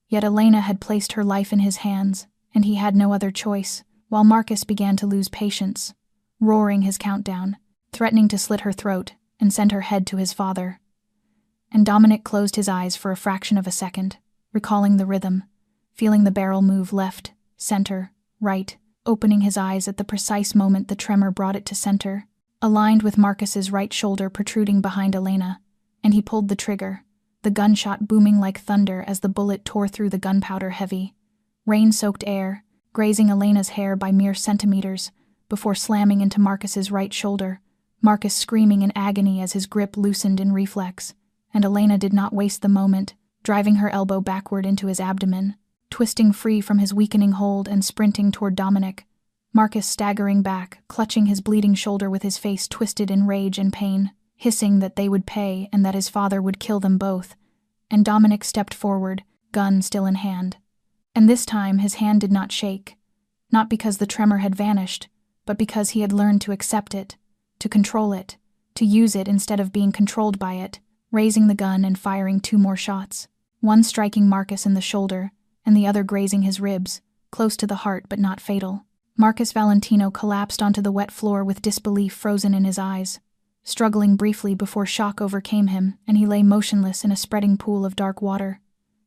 A: Yet Elena had placed her life in his hands, and he had no other choice, while Marcus began to lose patience, roaring his countdown, threatening to slit her throat and send her head to his father. And Dominic closed his eyes for a fraction of a second, recalling the rhythm, feeling the barrel move left, center, right, opening his eyes at the precise moment the tremor brought it to center, aligned with Marcus's right shoulder protruding behind Elena, and he pulled the trigger, the gunshot booming like thunder as the bullet tore through the gunpowder heavy, rain-soaked air, grazing Elena's hair by mere centimeters, before slamming into Marcus's right shoulder, Marcus screaming in agony as his grip loosened in reflex, and Elena did not waste the moment, driving her elbow backward into his abdomen, twisting free from his weakening hold and sprinting toward Dominic, Marcus staggering back, clutching his bleeding shoulder with his face twisted in rage and pain, hissing that they would pay and that his father would kill them both, and Dominic stepped forward, gun still in hand. And this time his hand did not shake, not because the tremor had vanished, but because he had learned to accept it, to control it, to use it instead of being controlled by it, raising the gun and firing 2 more shots, one striking Marcus in the shoulder, and the other grazing his ribs, close to the heart but not fatal. Marcus Valentino collapsed onto the wet floor with disbelief frozen in his eyes, struggling briefly before shock overcame him and he lay motionless in a spreading pool of dark water.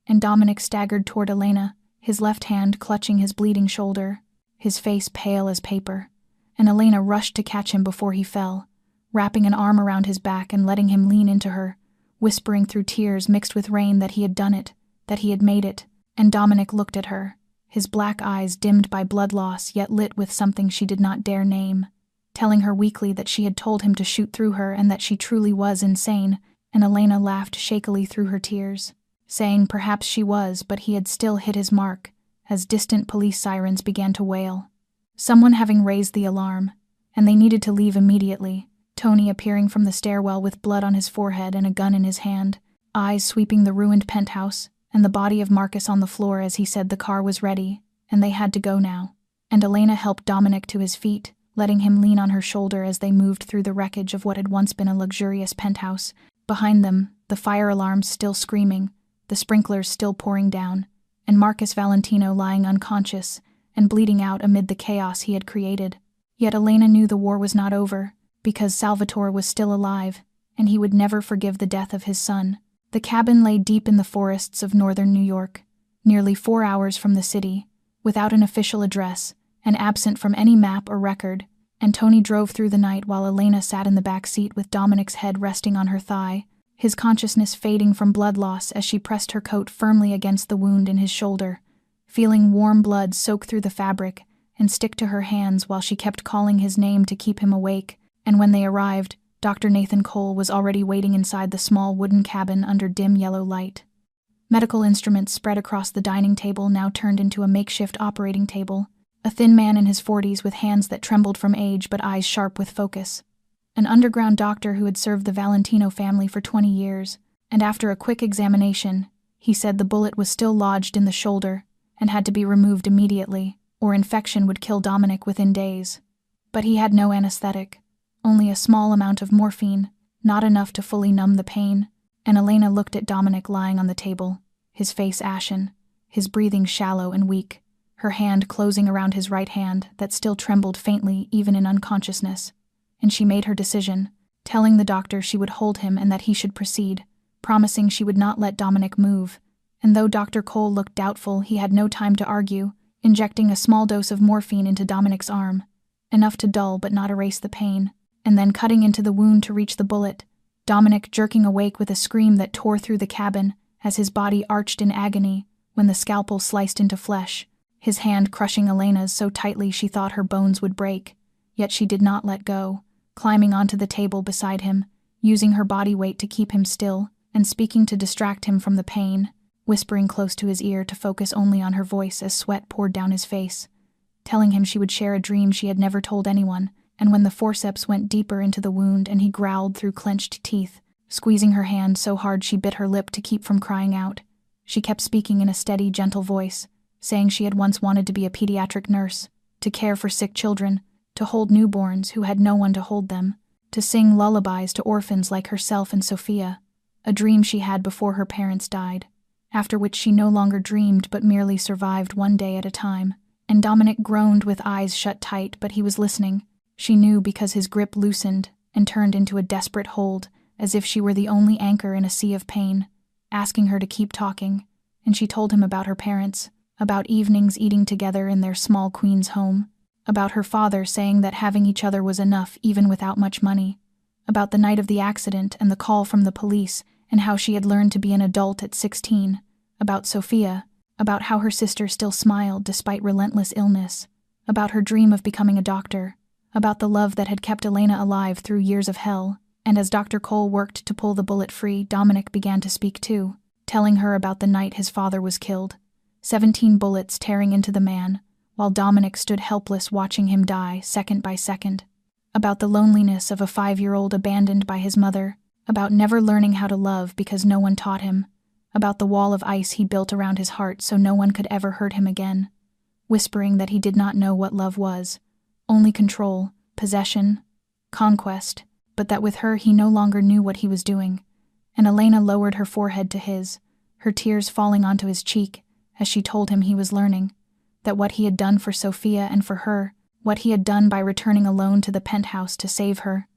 A: And Dominic staggered toward Elena, his left hand clutching his bleeding shoulder, his face pale as paper, and Elena rushed to catch him before he fell, wrapping an arm around his back and letting him lean into her, whispering through tears mixed with rain that he had done it, that he had made it. And Dominic looked at her, his black eyes dimmed by blood loss yet lit with something she did not dare name, telling her weakly that she had told him to shoot through her and that she truly was insane, and Elena laughed shakily through her tears, saying perhaps she was, but he had still hit his mark, as distant police sirens began to wail. Someone having raised the alarm, and they needed to leave immediately, Tony appearing from the stairwell with blood on his forehead and a gun in his hand, eyes sweeping the ruined penthouse, and the body of Marcus on the floor as he said the car was ready, and they had to go now. And Elena helped Dominic to his feet, letting him lean on her shoulder as they moved through the wreckage of what had once been a luxurious penthouse. Behind them, the fire alarms still screaming, the sprinklers still pouring down, and Marcus Valentino lying unconscious and bleeding out amid the chaos he had created. Yet Elena knew the war was not over, because Salvatore was still alive, and he would never forgive the death of his son. The cabin lay deep in the forests of northern New York, nearly 4 hours from the city, without an official address, and absent from any map or record, and Tony drove through the night while Elena sat in the back seat with Dominic's head resting on her thigh, his consciousness fading from blood loss as she pressed her coat firmly against the wound in his shoulder, feeling warm blood soak through the fabric and stick to her hands while she kept calling his name to keep him awake. And when they arrived, Dr. Nathan Cole was already waiting inside the small wooden cabin under dim yellow light. Medical instruments spread across the dining table now turned into a makeshift operating table, a thin man in his 40s with hands that trembled from age but eyes sharp with focus. An underground doctor who had served the Valentino family for 20 years, and after a quick examination, he said the bullet was still lodged in the shoulder and had to be removed immediately, or infection would kill Dominic within days. But he had no anesthetic, only a small amount of morphine, not enough to fully numb the pain, and Elena looked at Dominic lying on the table, his face ashen, his breathing shallow and weak, her hand closing around his right hand that still trembled faintly even in unconsciousness. And she made her decision, telling the doctor she would hold him and that he should proceed, promising she would not let Dominic move. And though Dr. Cole looked doubtful, he had no time to argue, injecting a small dose of morphine into Dominic's arm, enough to dull but not erase the pain, and then cutting into the wound to reach the bullet, Dominic jerking awake with a scream that tore through the cabin as his body arched in agony when the scalpel sliced into flesh, his hand crushing Elena's so tightly she thought her bones would break. Yet she did not let go, climbing onto the table beside him, using her body weight to keep him still, and speaking to distract him from the pain, whispering close to his ear to focus only on her voice as sweat poured down his face, telling him she would share a dream she had never told anyone. And when the forceps went deeper into the wound and he growled through clenched teeth, squeezing her hand so hard she bit her lip to keep from crying out, she kept speaking in a steady, gentle voice, saying she had once wanted to be a pediatric nurse, to care for sick children, to hold newborns who had no one to hold them, to sing lullabies to orphans like herself and Sophia, a dream she had before her parents died, after which she no longer dreamed but merely survived one day at a time. And Dominic groaned with eyes shut tight, but he was listening. She knew because his grip loosened and turned into a desperate hold, as if she were the only anchor in a sea of pain, asking her to keep talking. And she told him about her parents, about evenings eating together in their small Queens home, about her father saying that having each other was enough even without much money, about the night of the accident and the call from the police and how she had learned to be an adult at 16, about Sophia, about how her sister still smiled despite relentless illness, about her dream of becoming a doctor, about the love that had kept Elena alive through years of hell. And as Dr. Cole worked to pull the bullet free, Dominic began to speak too, telling her about the night his father was killed, 17 bullets tearing into the man, while Dominic stood helpless watching him die second by second, about the loneliness of a 5-year-old abandoned by his mother, about never learning how to love because no one taught him, about the wall of ice he built around his heart so no one could ever hurt him again, whispering that he did not know what love was, only control, possession, conquest, but that with her he no longer knew what he was doing. And Elena lowered her forehead to his, her tears falling onto his cheek as she told him he was learning, that what he had done for Sophia and for her, what he had done by returning alone to the penthouse to save her,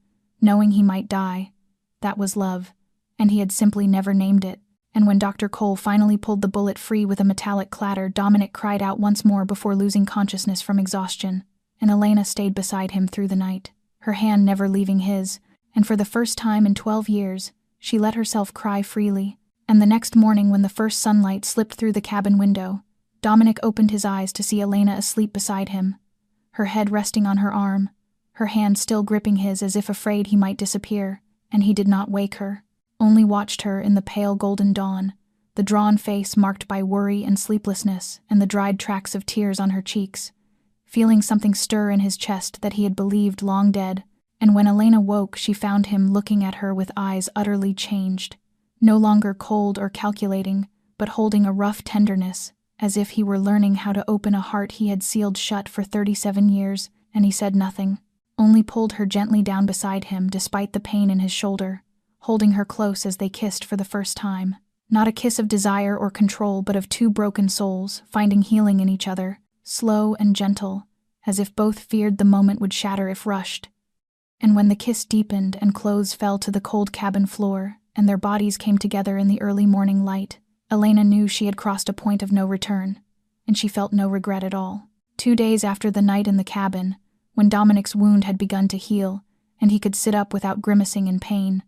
A: knowing he might die, that was love, and he had simply never named it. And when Dr. Cole finally pulled the bullet free with a metallic clatter, Dominic cried out once more before losing consciousness from exhaustion, and Elena stayed beside him through the night, her hand never leaving his, and for the first time in 12 years, she let herself cry freely. And the next morning when the first sunlight slipped through the cabin window, Dominic opened his eyes to see Elena asleep beside him, her head resting on her arm, her hand still gripping his as if afraid he might disappear, and he did not wake her, only watched her in the pale golden dawn, the drawn face marked by worry and sleeplessness and the dried tracks of tears on her cheeks, feeling something stir in his chest that he had believed long dead. And when Elena woke, she found him looking at her with eyes utterly changed, no longer cold or calculating, but holding a rough tenderness, as if he were learning how to open a heart he had sealed shut for 37 years, and he said nothing, only pulled her gently down beside him despite the pain in his shoulder, holding her close as they kissed for the first time. Not a kiss of desire or control, but of two broken souls, finding healing in each other, slow and gentle, as if both feared the moment would shatter if rushed. And when the kiss deepened and clothes fell to the cold cabin floor, and their bodies came together in the early morning light, Elena knew she had crossed a point of no return, and she felt no regret at all. 2 days after the night in the cabin, when Dominic's wound had begun to heal, and he could sit up without grimacing in pain,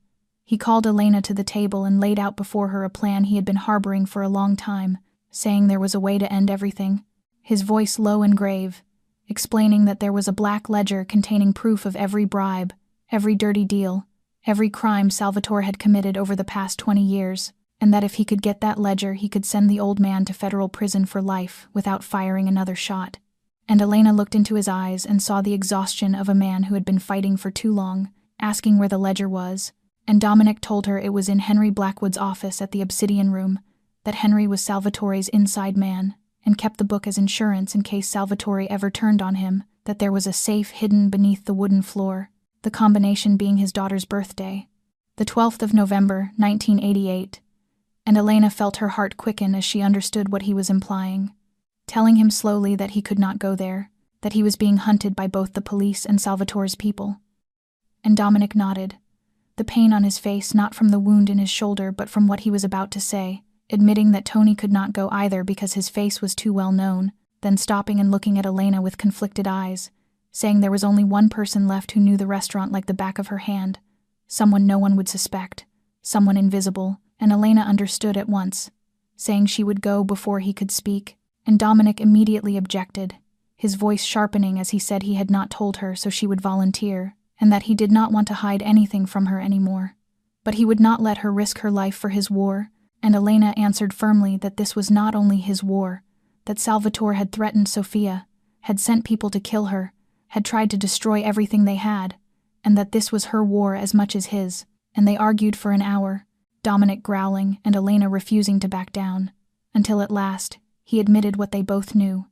A: he called Elena to the table and laid out before her a plan he had been harboring for a long time, saying there was a way to end everything, his voice low and grave, explaining that there was a black ledger containing proof of every bribe, every dirty deal, every crime Salvatore had committed over the past 20 years, and that if he could get that ledger he could send the old man to federal prison for life without firing another shot. And Elena looked into his eyes and saw the exhaustion of a man who had been fighting for too long, asking where the ledger was, and Dominic told her it was in Henry Blackwood's office at the Obsidian Room, that Henry was Salvatore's inside man, and kept the book as insurance in case Salvatore ever turned on him, that there was a safe hidden beneath the wooden floor, the combination being his daughter's birthday, the 12th of November, 1988, and Elena felt her heart quicken as she understood what he was implying, telling him slowly that he could not go there, that he was being hunted by both the police and Salvatore's people. And Dominic nodded, the pain on his face not from the wound in his shoulder but from what he was about to say, admitting that Tony could not go either because his face was too well known, then stopping and looking at Elena with conflicted eyes, saying there was only one person left who knew the restaurant like the back of her hand, someone no one would suspect, someone invisible, and Elena understood at once, saying she would go before he could speak, and Dominic immediately objected, his voice sharpening as he said he had not told her so she would volunteer, and that he did not want to hide anything from her anymore. But he would not let her risk her life for his war, and Elena answered firmly that this was not only his war, that Salvatore had threatened Sofia, had sent people to kill her, had tried to destroy everything they had, and that this was her war as much as his, and they argued for an hour, Dominic growling and Elena refusing to back down, until at last he admitted what they both knew,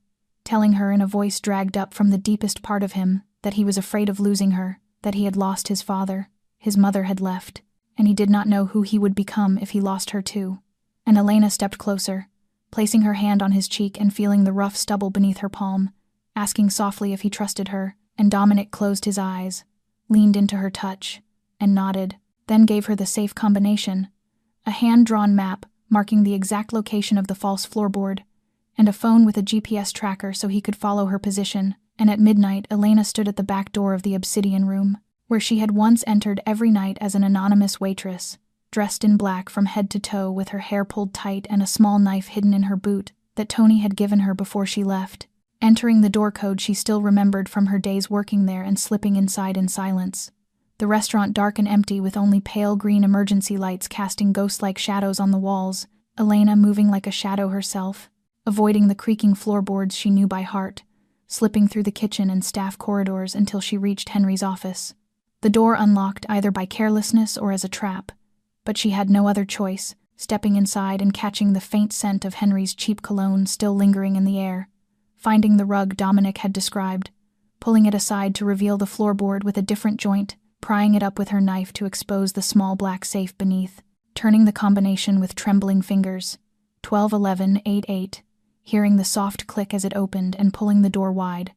A: telling her in a voice dragged up from the deepest part of him that he was afraid of losing her, that he had lost his father, his mother had left, and he did not know who he would become if he lost her too. And Elena stepped closer, placing her hand on his cheek and feeling the rough stubble beneath her palm, asking softly if he trusted her, and Dominic closed his eyes, leaned into her touch, and nodded, then gave her the safe combination, a hand-drawn map marking the exact location of the false floorboard, and a phone with a GPS tracker so he could follow her position, and at midnight Elena stood at the back door of the Obsidian Room, where she had once entered every night as an anonymous waitress, dressed in black from head to toe with her hair pulled tight and a small knife hidden in her boot that Tony had given her before she left, entering the door code she still remembered from her days working there and slipping inside in silence. The restaurant dark and empty with only pale green emergency lights casting ghost-like shadows on the walls, Elena moving like a shadow herself, avoiding the creaking floorboards she knew by heart, slipping through the kitchen and staff corridors until she reached Henry's office. The door unlocked either by carelessness or as a trap, but she had no other choice, stepping inside and catching the faint scent of Henry's cheap cologne still lingering in the air, finding the rug Dominic had described, pulling it aside to reveal the floorboard with a different joint, prying it up with her knife to expose the small black safe beneath, turning the combination with trembling fingers, 121188, hearing the soft click as it opened and pulling the door wide.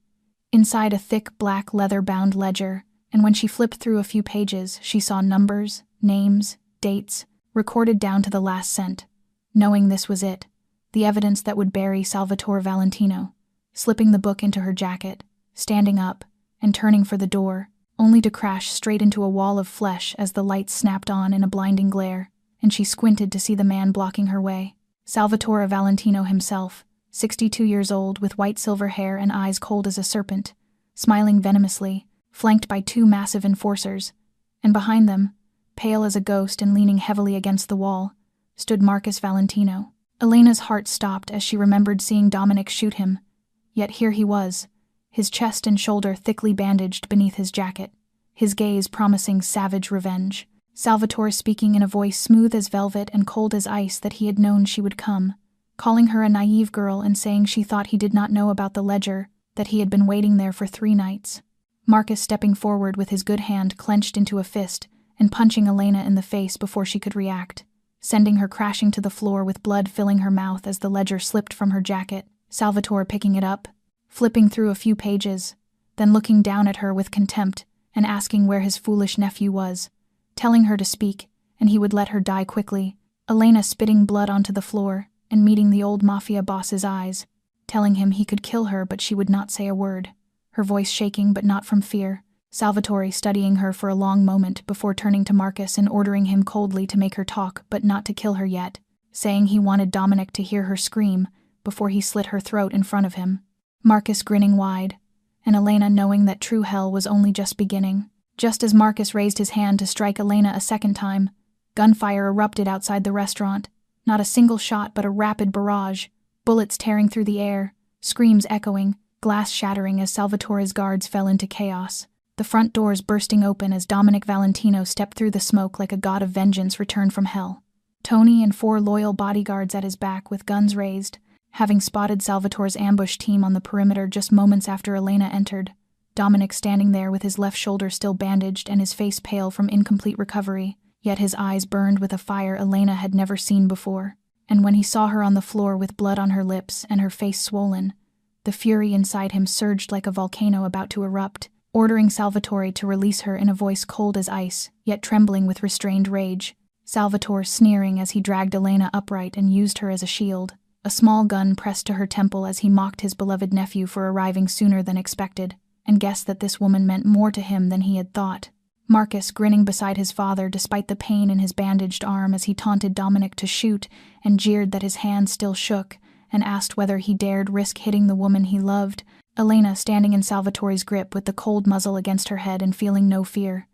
A: Inside a thick black leather-bound ledger, and when she flipped through a few pages, she saw numbers, names, dates, recorded down to the last cent. Knowing this was it, the evidence that would bury Salvatore Valentino, slipping the book into her jacket, standing up, and turning for the door, only to crash straight into a wall of flesh as the lights snapped on in a blinding glare, and she squinted to see the man blocking her way. Salvatore Valentino himself, 62 years old with white silver hair and eyes cold as a serpent, smiling venomously, flanked by two massive enforcers, and behind them, pale as a ghost and leaning heavily against the wall, stood Marcus Valentino. Elena's heart stopped as she remembered seeing Dominic shoot him, yet here he was, his chest and shoulder thickly bandaged beneath his jacket, his gaze promising savage revenge. Salvatore speaking in a voice smooth as velvet and cold as ice that he had known she would come, calling her a naive girl and saying she thought he did not know about the ledger, that he had been waiting there for 3 nights. Marcus stepping forward with his good hand clenched into a fist and punching Elena in the face before she could react, sending her crashing to the floor with blood filling her mouth as the ledger slipped from her jacket, Salvatore picking it up, flipping through a few pages, then looking down at her with contempt and asking where his foolish nephew was, telling her to speak, and he would let her die quickly. Elena spitting blood onto the floor and meeting the old Mafia boss's eyes, telling him he could kill her but she would not say a word, her voice shaking but not from fear. Salvatore studying her for a long moment before turning to Marcus and ordering him coldly to make her talk but not to kill her yet, saying he wanted Dominic to hear her scream before he slit her throat in front of him. Marcus grinning wide, and Elena knowing that true hell was only just beginning. Just as Marcus raised his hand to strike Elena a second time, gunfire erupted outside the restaurant. Not a single shot but a rapid barrage, bullets tearing through the air, screams echoing, glass shattering as Salvatore's guards fell into chaos. The front doors bursting open as Dominic Valentino stepped through the smoke like a god of vengeance returned from hell. Tony and 4 loyal bodyguards at his back with guns raised, having spotted Salvatore's ambush team on the perimeter just moments after Elena entered. Dominic standing there with his left shoulder still bandaged and his face pale from incomplete recovery, yet his eyes burned with a fire Elena had never seen before. And when he saw her on the floor with blood on her lips and her face swollen, the fury inside him surged like a volcano about to erupt, ordering Salvatore to release her in a voice cold as ice, yet trembling with restrained rage. Salvatore sneering as he dragged Elena upright and used her as a shield, a small gun pressed to her temple as he mocked his beloved nephew for arriving sooner than expected, and guessed that this woman meant more to him than he had thought. Marcus grinning beside his father despite the pain in his bandaged arm as he taunted Dominic to shoot and jeered that his hand still shook, and asked whether he dared risk hitting the woman he loved. Elena standing in Salvatore's grip with the cold muzzle against her head and feeling no fear.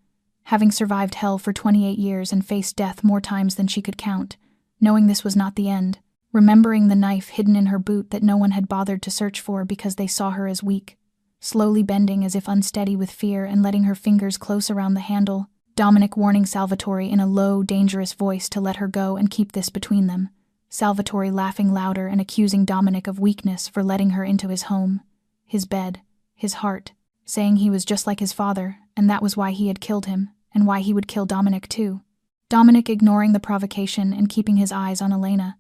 A: Having survived hell for 28 years and faced death more times than she could count, knowing this was not the end, remembering the knife hidden in her boot that no one had bothered to search for because they saw her as weak, slowly bending as if unsteady with fear and letting her fingers close around the handle, Dominic warning Salvatore in a low, dangerous voice to let her go and keep this between them, Salvatore laughing louder and accusing Dominic of weakness for letting her into his home, his bed, his heart, saying he was just like his father, and that was why he had killed him, and why he would kill Dominic too. Dominic ignoring the provocation and keeping his eyes on Elena.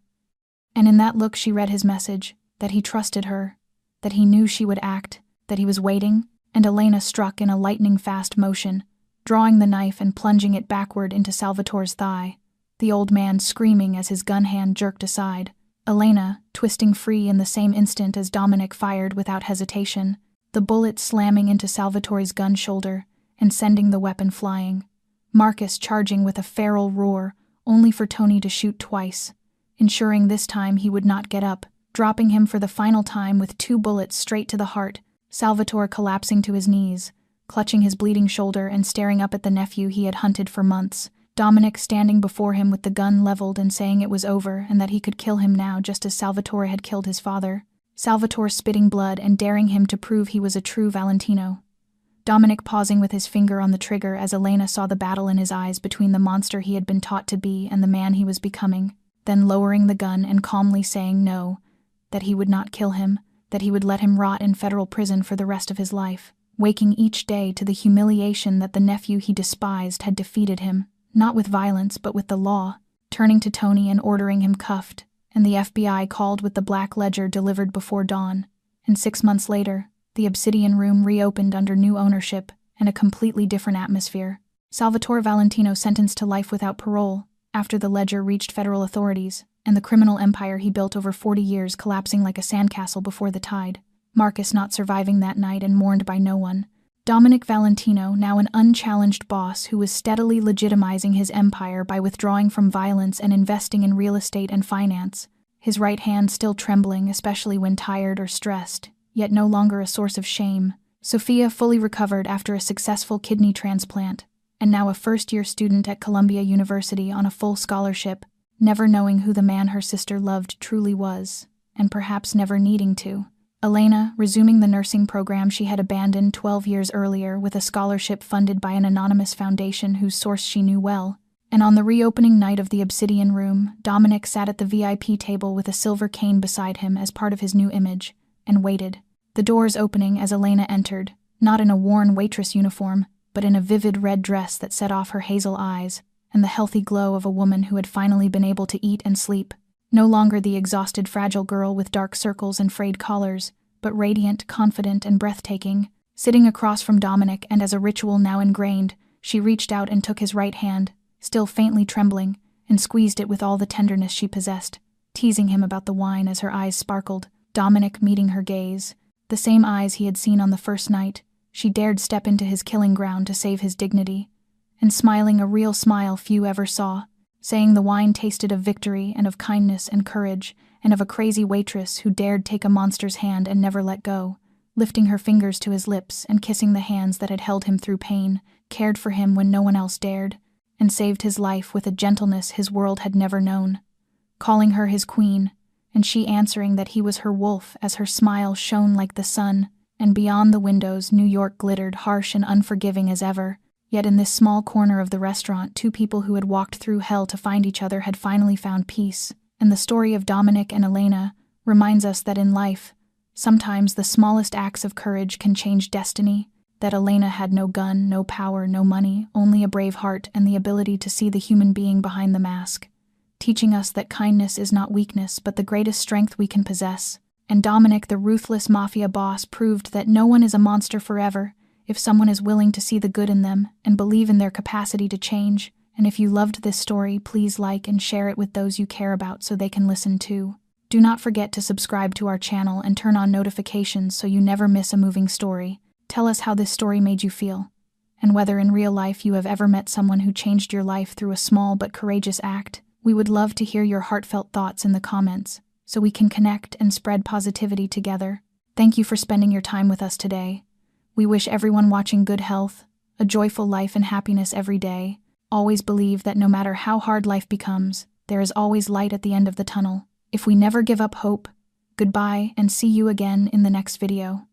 A: And in that look she read his message, that he trusted her, that he knew she would act, that he was waiting, and Elena struck in a lightning-fast motion, drawing the knife and plunging it backward into Salvatore's thigh, the old man screaming as his gun hand jerked aside. Elena, twisting free in the same instant as Dominic fired without hesitation, the bullet slamming into Salvatore's gun shoulder and sending the weapon flying. Marcus charging with a feral roar, only for Tony to shoot twice, ensuring this time he would not get up, dropping him for the final time with 2 bullets straight to the heart, Salvatore collapsing to his knees, clutching his bleeding shoulder and staring up at the nephew he had hunted for months. Dominic standing before him with the gun leveled and saying it was over and that he could kill him now just as Salvatore had killed his father. Salvatore spitting blood and daring him to prove he was a true Valentino. Dominic pausing with his finger on the trigger as Elena saw the battle in his eyes between the monster he had been taught to be and the man he was becoming, then lowering the gun and calmly saying no, that he would not kill him, that he would let him rot in federal prison for the rest of his life, waking each day to the humiliation that the nephew he despised had defeated him. Not with violence, but with the law, turning to Tony and ordering him cuffed, and the FBI called with the black ledger delivered before dawn, and 6 months later, the Obsidian Room reopened under new ownership and a completely different atmosphere. Salvatore Valentino sentenced to life without parole after the ledger reached federal authorities, and the criminal empire he built over 40 years collapsing like a sandcastle before the tide. Marcus not surviving that night and mourned by no one. Dominic Valentino, now an unchallenged boss who was steadily legitimizing his empire by withdrawing from violence and investing in real estate and finance, his right hand still trembling, especially when tired or stressed, yet no longer a source of shame. Sophia fully recovered after a successful kidney transplant, and now a first-year student at Columbia University on a full scholarship, never knowing who the man her sister loved truly was, and perhaps never needing to. Elena, resuming the nursing program she had abandoned 12 years earlier with a scholarship funded by an anonymous foundation whose source she knew well. And on the reopening night of the Obsidian Room, Dominic sat at the VIP table with a silver cane beside him as part of his new image, and waited. The doors opening as Elena entered, not in a worn waitress uniform, but in a vivid red dress that set off her hazel eyes, and the healthy glow of a woman who had finally been able to eat and sleep. No longer the exhausted, fragile girl with dark circles and frayed collars, but radiant, confident, and breathtaking. Sitting across from Dominic, and as a ritual now ingrained, she reached out and took his right hand, still faintly trembling, and squeezed it with all the tenderness she possessed, teasing him about the wine as her eyes sparkled. Dominic meeting her gaze, the same eyes he had seen on the first night, she dared step into his killing ground to save his dignity, and smiling a real smile few ever saw, saying the wine tasted of victory and of kindness and courage, and of a crazy waitress who dared take a monster's hand and never let go, lifting her fingers to his lips and kissing the hands that had held him through pain, cared for him when no one else dared, and saved his life with a gentleness his world had never known, calling her his queen, and she answering that he was her wolf as her smile shone like the sun, and beyond the windows New York glittered harsh and unforgiving as ever. Yet in this small corner of the restaurant, two people who had walked through hell to find each other had finally found peace, and the story of Dominic and Elena reminds us that in life, sometimes the smallest acts of courage can change destiny, that Elena had no gun, no power, no money, only a brave heart and the ability to see the human being behind the mask, teaching us that kindness is not weakness but the greatest strength we can possess. And Dominic, the ruthless mafia boss, proved that no one is a monster forever if someone is willing to see the good in them and believe in their capacity to change. And if you loved this story, please like and share it with those you care about so they can listen too. Do not forget to subscribe to our channel and turn on notifications so you never miss a moving story. Tell us how this story made you feel, and whether in real life you have ever met someone who changed your life through a small but courageous act. We would love to hear your heartfelt thoughts in the comments, so we can connect and spread positivity together. Thank you for spending your time with us today. We wish everyone watching good health, a joyful life, and happiness every day. Always believe that no matter how hard life becomes, there is always light at the end of the tunnel. If we never give up hope, goodbye and see you again in the next video.